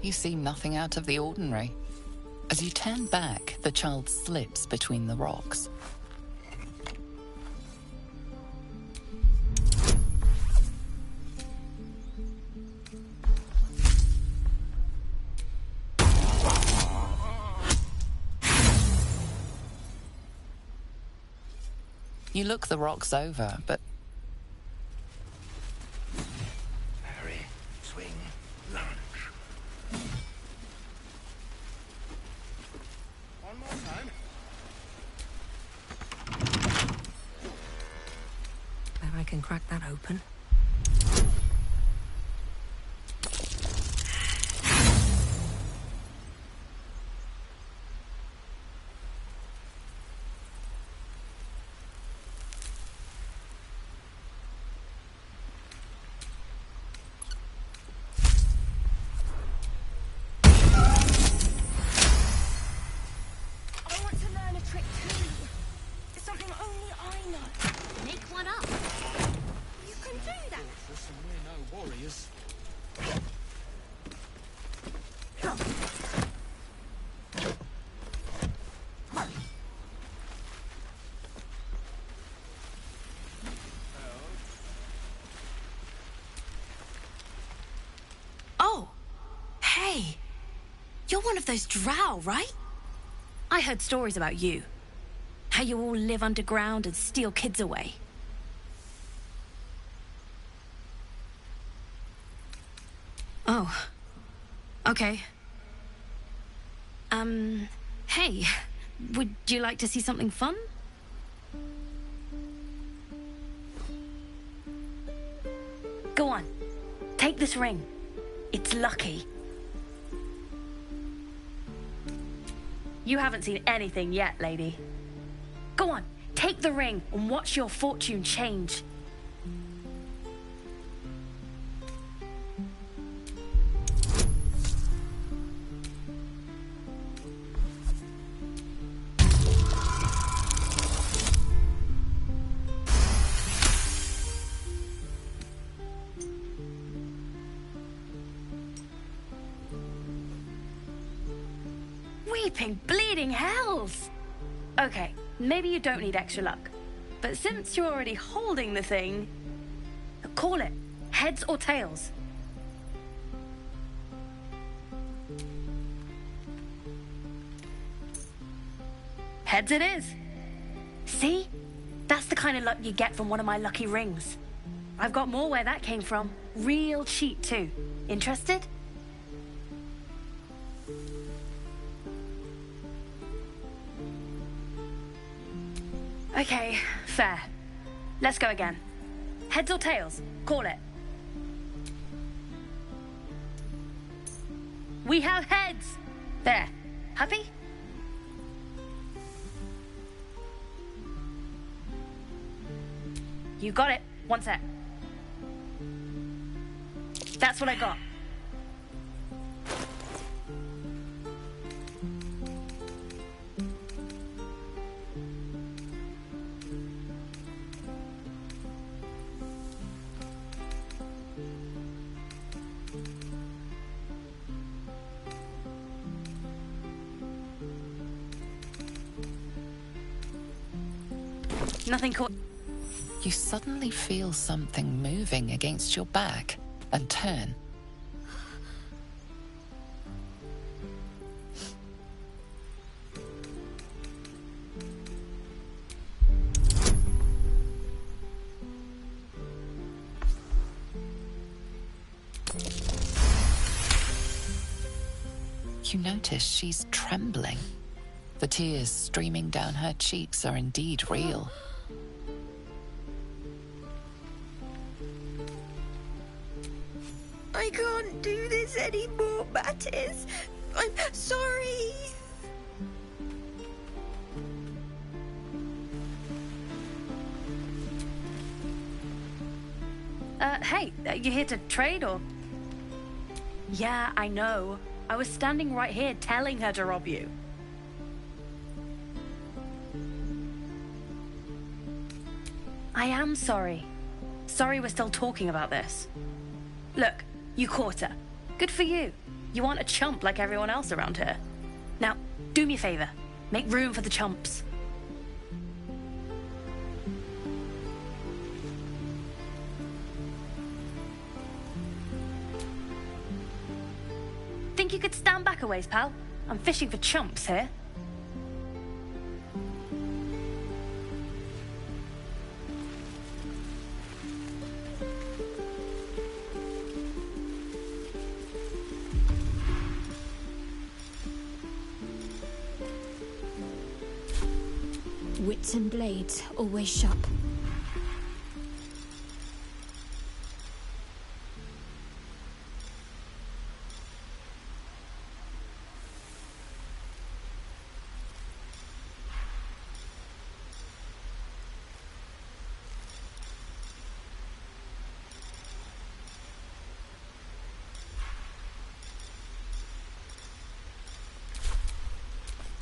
You see nothing out of the ordinary. As you turn back, the child slips between the rocks. You look the rocks over, but... Parry, swing, lunge. One more time. Bet I can crack that open. You're one of those drow, right? I heard stories about you. How you all live underground and steal kids away. Oh. Okay. Hey. Would you like to see something fun? Go on. Take this ring. It's lucky. You haven't seen anything yet, lady. Go on, take the ring and watch your fortune change. Weeping, bleeding hells! Okay, maybe you don't need extra luck. But since you're already holding the thing, call it. Heads or tails. Heads it is. See? That's the kind of luck you get from one of my lucky rings. I've got more where that came from. Real cheap too. Interested? Okay, fair. Let's go again. Heads or tails? Call it. We have heads! There. Happy? You got it. One sec. That's what I got. Nothing caught. You suddenly feel something moving against your back and turn. You notice she's trembling. The tears streaming down her cheeks are indeed real. I can't do this anymore, Mattis. I'm sorry. Hey, you here to trade or? Yeah, I know. I was standing right here telling her to rob you. I am sorry. Sorry we're still talking about this. Look, you caught her. Good for you. You aren't a chump like everyone else around here. Now, do me a favor. Make room for the chumps. Think you could stand back a ways, pal? I'm fishing for chumps here. Wits and blades, always sharp.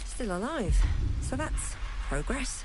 Still alive, so that's progress.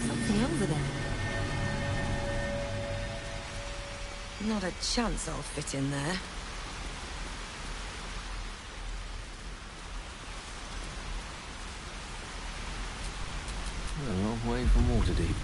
Something over there. Not a chance I'll fit in there. A long way from Waterdeep.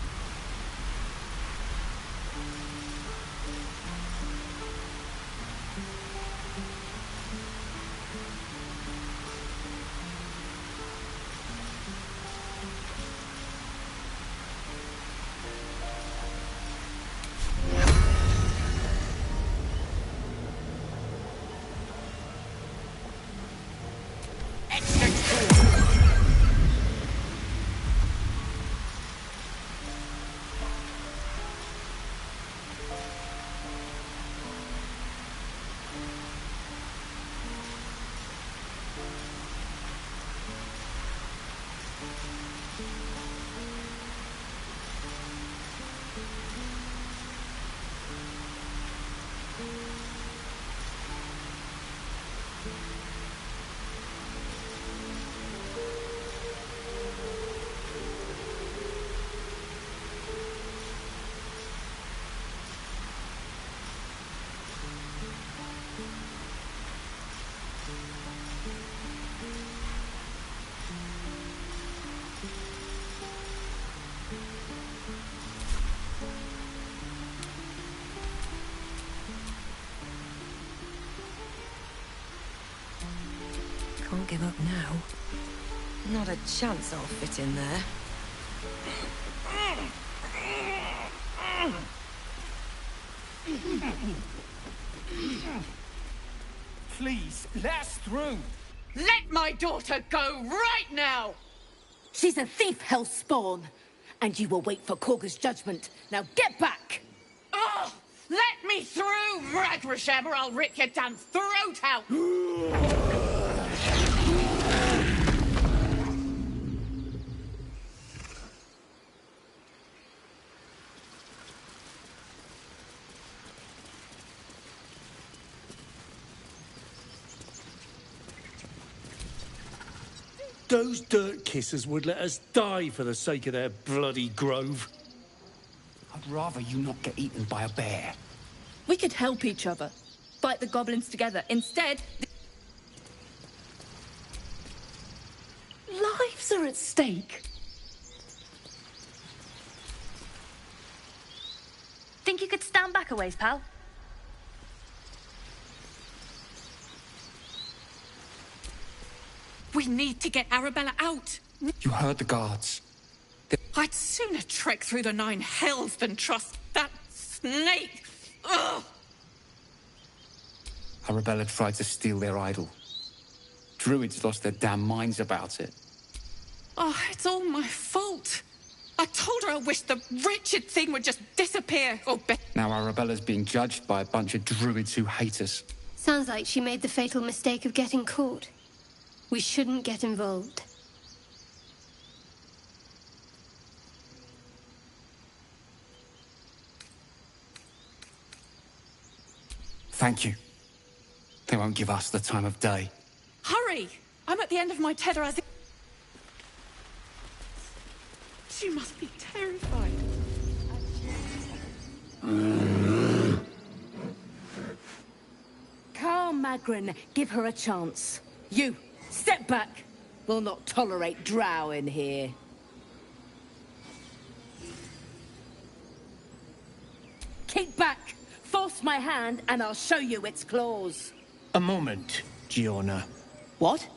Can't give up now. Not a chance I'll fit in there. Please, let us through. Let my daughter go right now! She's a thief, Hellspawn. And you will wait for Korga's judgment. Now get back! Oh, let me through, Ragrasham, or I'll rip your damn throat out! Those dirt kissers would let us die for the sake of their bloody grove. I'd rather you not get eaten by a bear. We could help each other. Fight the goblins together. Instead... Lives are at stake. Think you could stand back a ways, pal? We need to get Arabella out. You heard the guards. I'd sooner trek through the 9 hells than trust that snake. Ugh! Arabella tried to steal their idol. Druids lost their damn minds about it. Oh, it's all my fault. I told her I wished the wretched thing would just disappear. Now Arabella's being judged by a bunch of druids who hate us. Sounds like she made the fatal mistake of getting caught. We shouldn't get involved. Thank you. They won't give us the time of day. Hurry! I'm at the end of my tether as it... She must be terrified. Calm, Magrin. Give her a chance. You, step back. We'll not tolerate drow in here. Keep back. Force my hand and I'll show you its claws. A moment, Giona. What?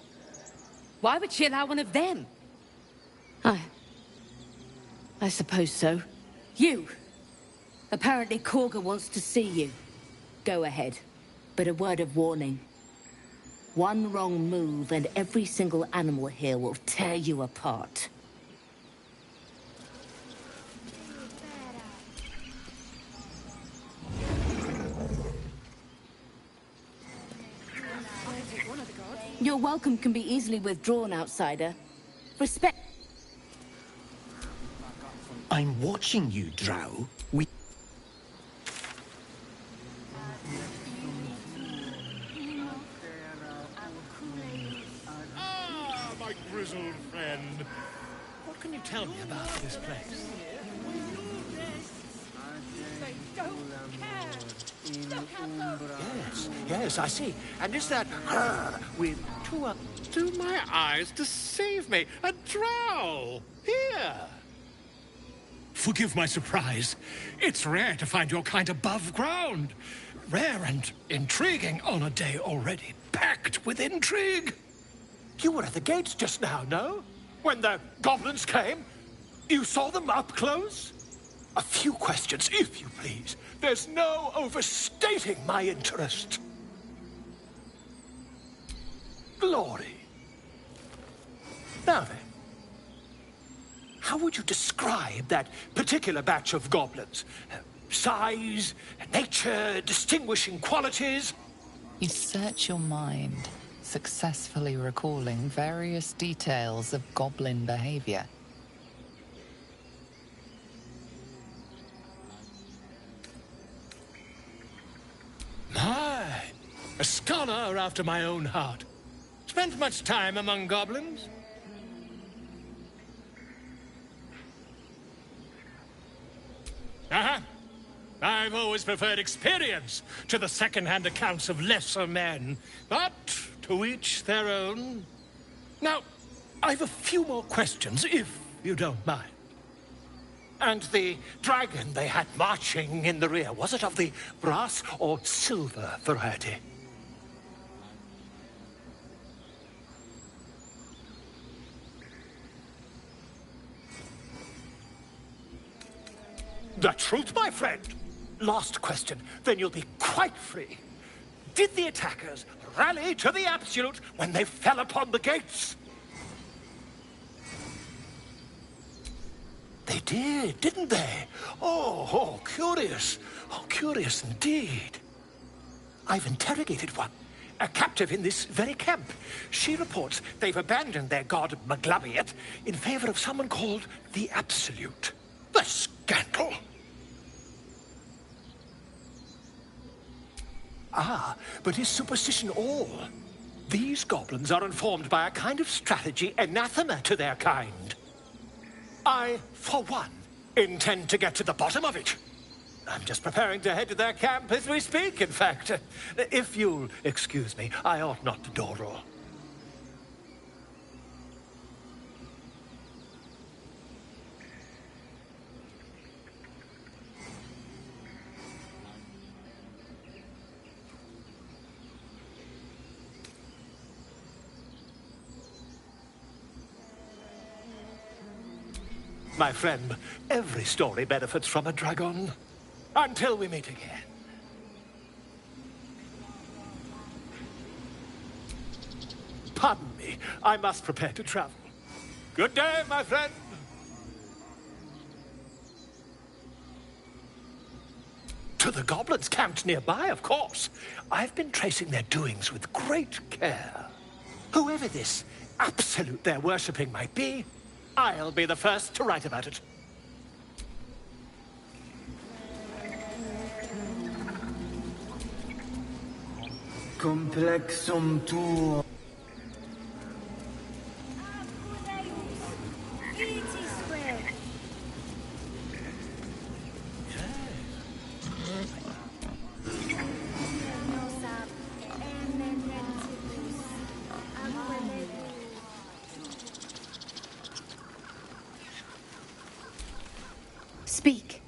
Why would she allow one of them? I suppose so. You! Apparently Korga wants to see you. Go ahead. But a word of warning. One wrong move and every single animal here will tear you apart. Your welcome can be easily withdrawn, outsider. Respect. I'm watching you, Drow. My grizzled friend. What can you tell me about this place? They don't care. Look out those... Yes, I see. And is that with two up? Do my eyes deceive me? A drow! Here! Forgive my surprise. It's rare to find your kind above ground. Rare and intriguing on a day already packed with intrigue. You were at the gates just now, no? When the goblins came? You saw them up close? A few questions, if you please. There's no overstating my interest. Glory. Now then, how would you describe that particular batch of goblins? Size, nature, distinguishing qualities? You search your mind, successfully recalling various details of goblin behavior. My, a scholar after my own heart. Spent much time among goblins? I've always preferred experience to the second-hand accounts of lesser men. But to each their own. Now, I've a few more questions, if you don't mind. And the dragon they had marching in the rear, was it of the brass or silver variety? The truth, my friend. Last question, then you'll be quite free. Did the attackers rally to the absolute when they fell upon the gates? They did, didn't they? Oh, curious. Oh, curious indeed. I've interrogated one, a captive in this very camp. She reports they've abandoned their god Maglabiet in favor of someone called the Absolute. The scandal! Ah, but is superstition all? These goblins are informed by a kind of strategy anathema to their kind. I, for one, intend to get to the bottom of it. I'm just preparing to head to their camp as we speak, in fact. If you'll excuse me, I ought not to dawdle. My friend, every story benefits from a dragon. Until we meet again. Pardon me, I must prepare to travel. Good day, my friend. To the goblins camped nearby, of course. I've been tracing their doings with great care. Whoever this absolute they're worshipping might be, I'll be the first to write about it. Complexum tuo. Speak.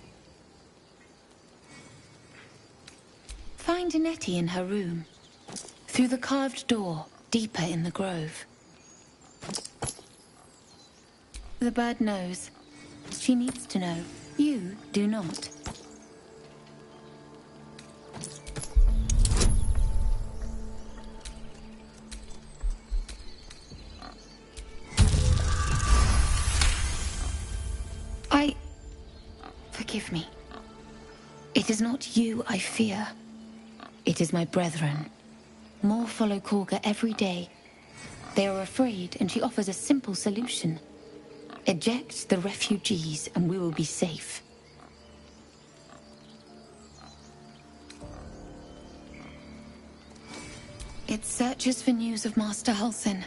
Find Nettie in her room. Through the carved door, deeper in the grove. The bird knows. She needs to know. You do not. Forgive me. It is not you I fear. It is my brethren. More follow Korga every day. They are afraid, and she offers a simple solution. Eject the refugees, and we will be safe. It searches for news of Master Halsin.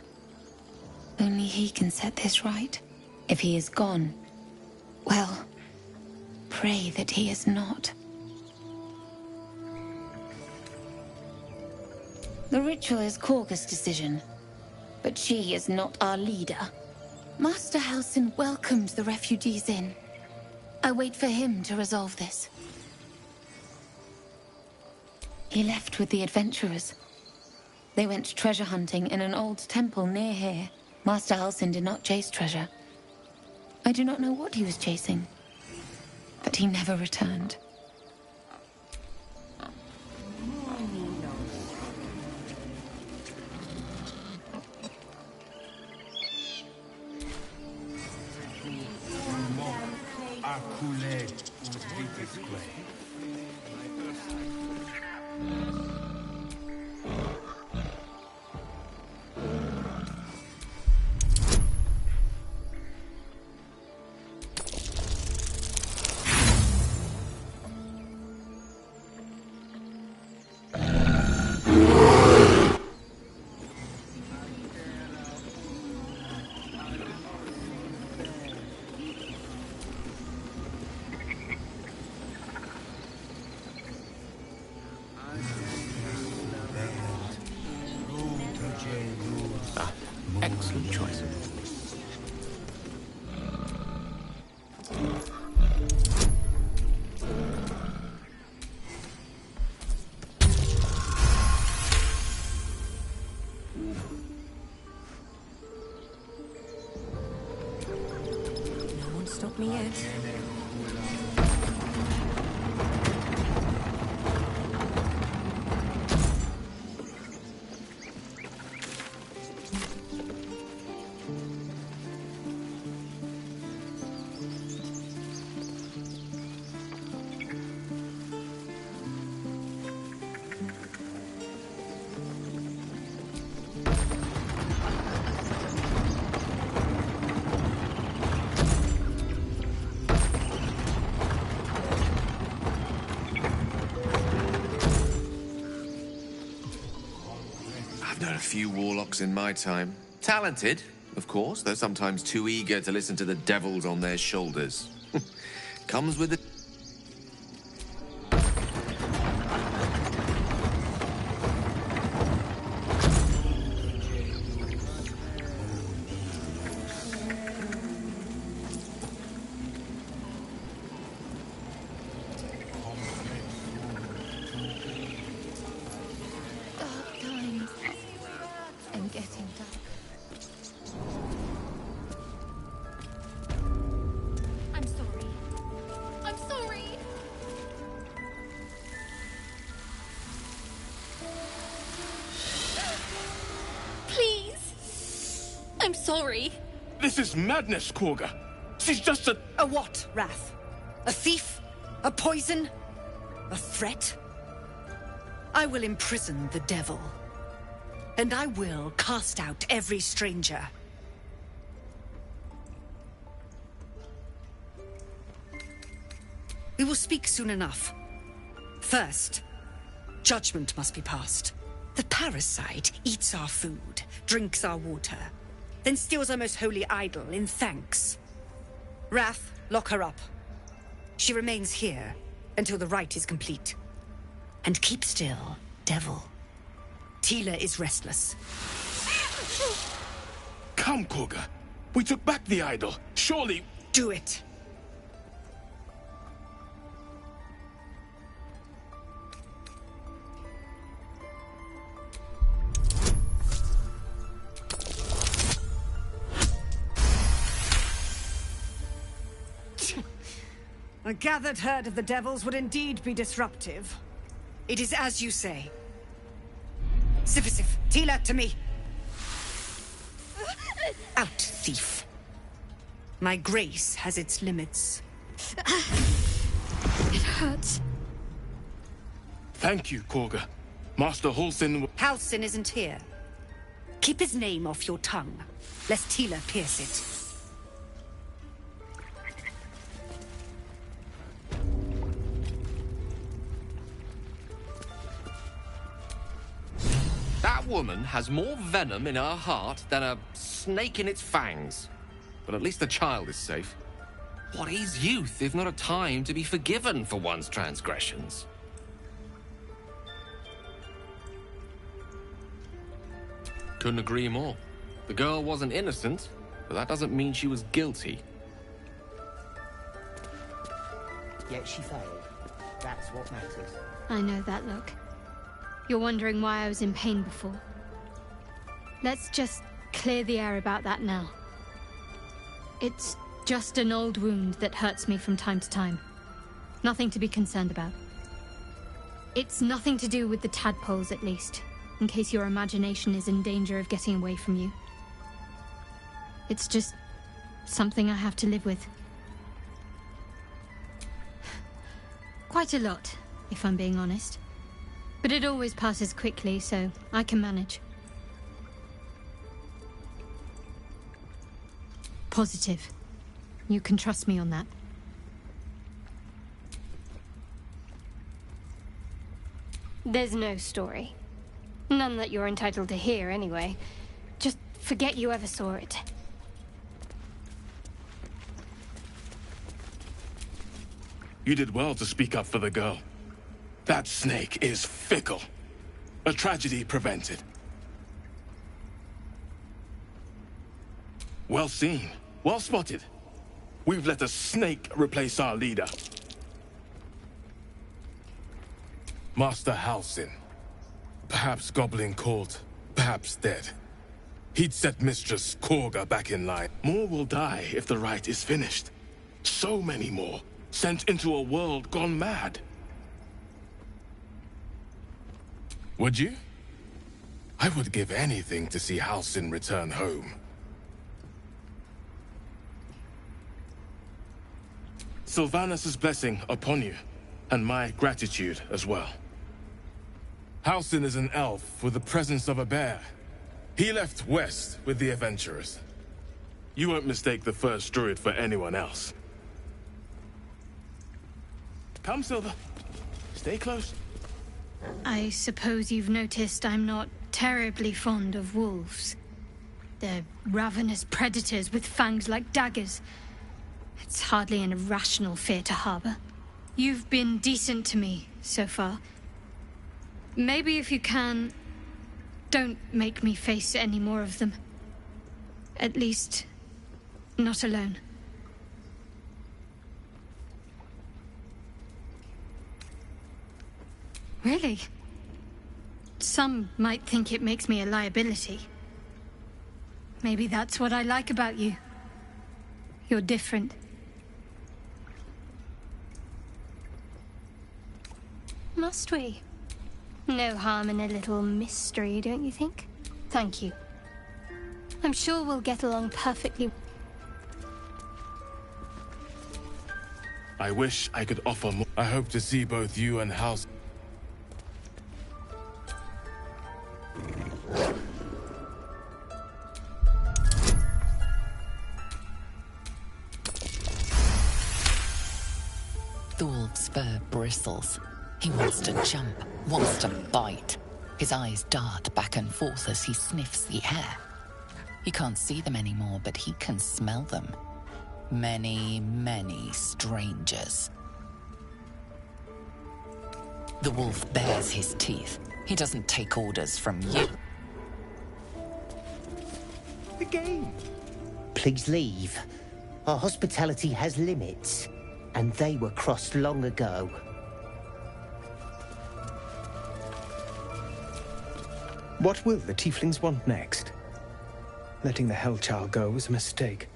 Only he can set this right. If he is gone, well, pray that he is not. The ritual is Korga's decision, but she is not our leader. Master Halsin welcomed the refugees in. I wait for him to resolve this. He left with the adventurers. They went treasure hunting in an old temple near here. Master Halsin did not chase treasure. I do not know what he was chasing, but he never returned. Excellent choice. No one stopped me yet. I've known a few warlocks in my time. Talented, of course, though sometimes too eager to listen to the devils on their shoulders. Comes with the... Dark times. And getting dark. I'm sorry. I'm sorry. Please. I'm sorry. This is madness, Korga. She's just a... A what, Wrath? A thief? A poison? A threat? I will imprison the devil. And I will cast out every stranger. We will speak soon enough. First, judgment must be passed. The parasite eats our food, drinks our water, then steals our most holy idol in thanks. Wrath, lock her up. She remains here until the rite is complete. And keep still, devil. Tila is restless. Come, Korga. We took back the idol. Surely... Do it. A gathered herd of the devils would indeed be disruptive. It is as you say. Sifisif, Tila, to me. Out, thief. My grace has its limits. It hurts. Thank you, Korga. Master Halsin... Halsin isn't here. Keep his name off your tongue, lest Tila pierce it. That woman has more venom in her heart than a snake in its fangs. But at least the child is safe. What is youth if not a time to be forgiven for one's transgressions? Couldn't agree more. The girl wasn't innocent, but that doesn't mean she was guilty. Yet she failed. That's what matters. I know that look. You're wondering why I was in pain before. Let's just clear the air about that now. It's just an old wound that hurts me from time to time. Nothing to be concerned about. It's nothing to do with the tadpoles, at least, in case your imagination is in danger of getting away from you. It's just something I have to live with. Quite a lot, if I'm being honest. But it always passes quickly, so I can manage. Positive. You can trust me on that. There's no story. None that you're entitled to hear, anyway. Just forget you ever saw it. You did well to speak up for the girl. That snake is fickle. A tragedy prevented. Well seen. Well spotted. We've let a snake replace our leader. Master Halsin. Perhaps Goblin caught, perhaps dead. He'd set Mistress Korga back in line. More will die if the rite is finished. So many more, sent into a world gone mad. Would you? I would give anything to see Halsin return home. Sylvanus' blessing upon you, and my gratitude as well. Halsin is an elf with the presence of a bear. He left west with the adventurers. You won't mistake the first druid for anyone else. Come, Silva. Stay close. I suppose you've noticed I'm not terribly fond of wolves. They're ravenous predators with fangs like daggers. It's hardly an irrational fear to harbor. You've been decent to me so far. Maybe if you can, don't make me face any more of them. At least, not alone. Really? Some might think it makes me a liability. Maybe that's what I like about you. You're different. Must we? No harm in a little mystery, don't you think? Thank you. I'm sure we'll get along perfectly. I wish I could offer more. I hope to see both you and House. The wolf's fur bristles. He wants to jump, wants to bite. His eyes dart back and forth as he sniffs the air. He can't see them anymore, but he can smell them. Many, many strangers. The wolf bares his teeth. He doesn't take orders from you. The game. Please leave. Our hospitality has limits, and they were crossed long ago. What will the tieflings want next? Letting the Hellchild go was a mistake.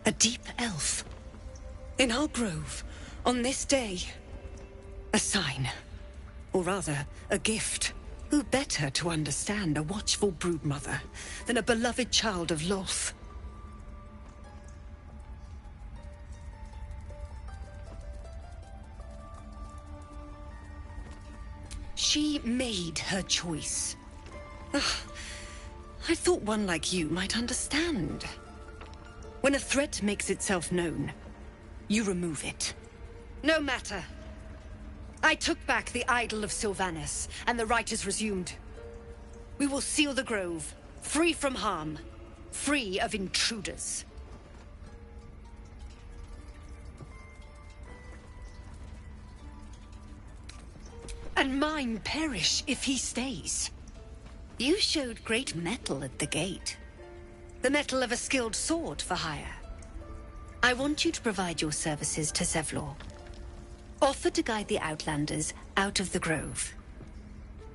A deep elf. In our grove, on this day. A sign. Or rather, a gift. Who better to understand a watchful broodmother than a beloved child of Loth? She made her choice. Ugh, I thought one like you might understand. When a threat makes itself known, you remove it. No matter. I took back the idol of Sylvanas, and the rite is resumed. We will seal the grove, free from harm, free of intruders. And mine perish if he stays. You showed great mettle at the gate. The mettle of a skilled sword for hire. I want you to provide your services to Zevlor. Offer to guide the Outlanders out of the grove.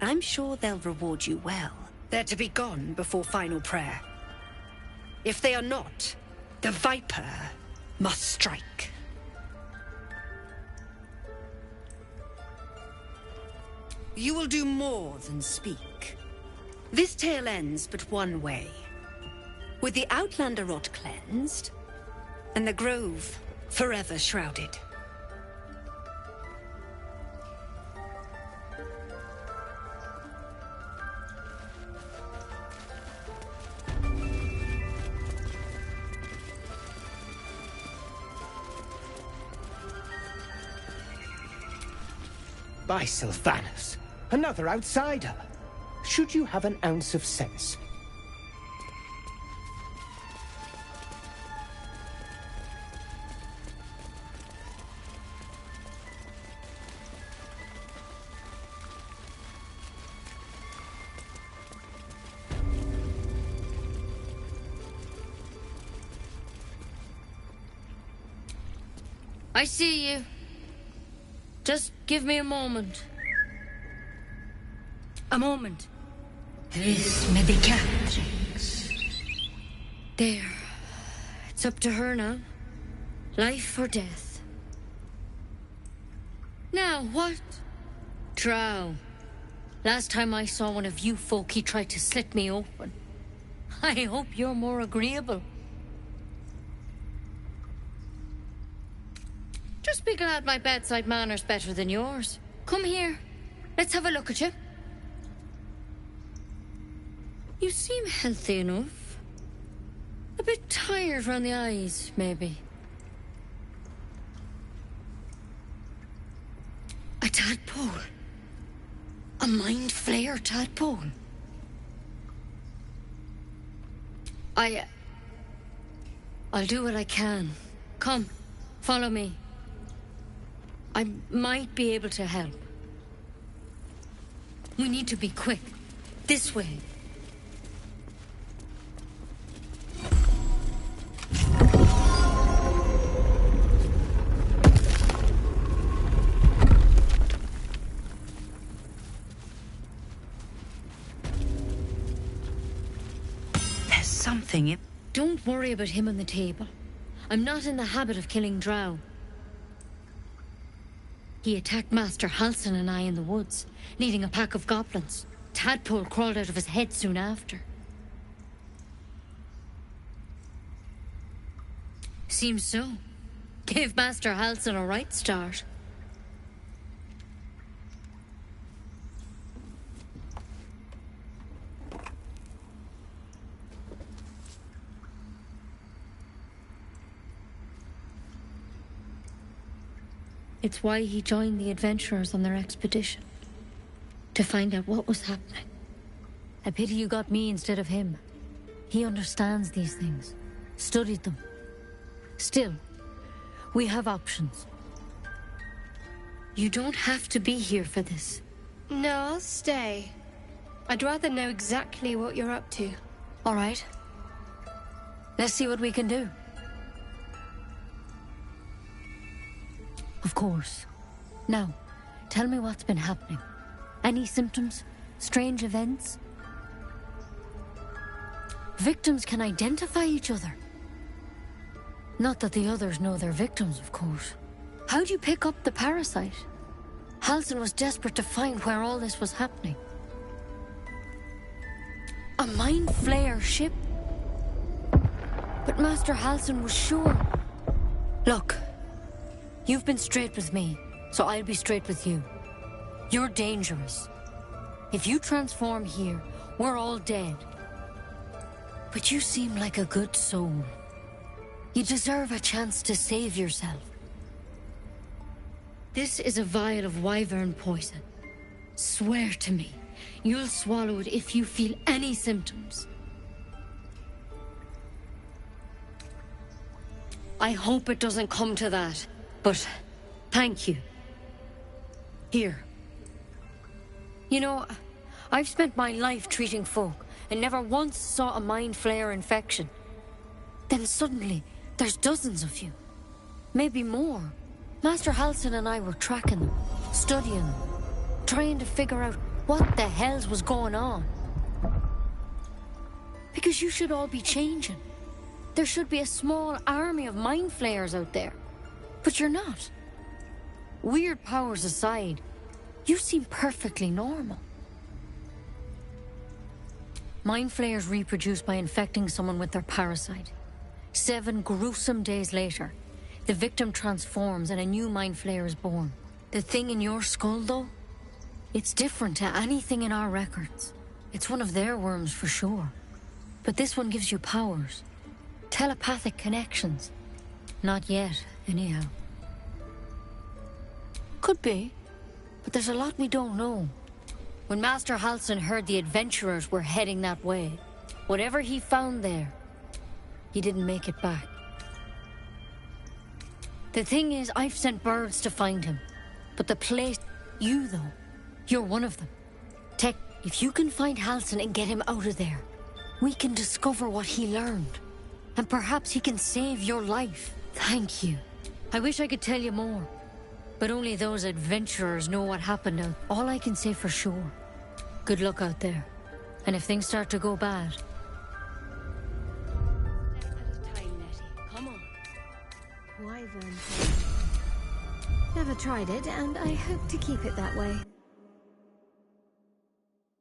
I'm sure they'll reward you well. They're to be gone before final prayer. If they are not, the Viper must strike. You will do more than speak. This tale ends but one way. With the Outlander rot cleansed, and the grove forever shrouded. By Sylvanas, another outsider. Should you have an ounce of sense? I see you. Just give me a moment. A moment. This may be Catherine's. There. It's up to her now. Life or death. Now, what? Drow. Last time I saw one of you folk, he tried to slit me open. I hope you're more agreeable. Just be glad my bedside manner's better than yours. Come here. Let's have a look at you. You seem healthy enough. A bit tired around the eyes, maybe. A tadpole. A mind flayer tadpole. I'll do what I can. Come, follow me. I might be able to help. We need to be quick. This way. There's something in... Don't worry about him on the table. I'm not in the habit of killing drow. He attacked Master Halsin and I in the woods, leading a pack of goblins. Tadpole crawled out of his head soon after. Seems so. Gave Master Halsin a right start. It's why he joined the adventurers on their expedition. To find out what was happening. A pity you got me instead of him. He understands these things. Studied them. Still, we have options. You don't have to be here for this. No, I'll stay. I'd rather know exactly what you're up to. All right. Let's see what we can do. Of course. Now, tell me what's been happening. Any symptoms? Strange events? Victims can identify each other. Not that the others know they're victims, of course. How'd you pick up the parasite? Halsin was desperate to find where all this was happening. A mind flayer ship? But Master Halsin was sure. Look, you've been straight with me, so I'll be straight with you. You're dangerous. If you transform here, we're all dead. But you seem like a good soul. You deserve a chance to save yourself. This is a vial of wyvern poison. Swear to me, you'll swallow it if you feel any symptoms. I hope it doesn't come to that, but thank you. Here. You know, I've spent my life treating folk and never once saw a mind flayer infection. Then suddenly, there's dozens of you. Maybe more. Master Halsin and I were tracking them, studying them, trying to figure out what the hells was going on. Because you should all be changing. There should be a small army of mind flayers out there. But you're not. Weird powers aside, you seem perfectly normal. Mind flayers reproduce by infecting someone with their parasite. 7 gruesome days later, the victim transforms and a new mind flayer is born. The thing in your skull, though, it's different to anything in our records. It's one of their worms for sure. But this one gives you powers. Telepathic connections. Not yet, anyhow. Could be, but there's a lot we don't know. When Master Halsin heard the adventurers were heading that way, whatever he found there, he didn't make it back. The thing is, I've sent birds to find him. But the place... You, though, you're one of them. Tech, if you can find Halsin and get him out of there, we can discover what he learned. And perhaps he can save your life. Thank you. I wish I could tell you more. But only those adventurers know what happened out. All I can say for sure. Good luck out there. And if things start to go bad... Come on. Wyvern. Never tried it, and I hope to keep it that way.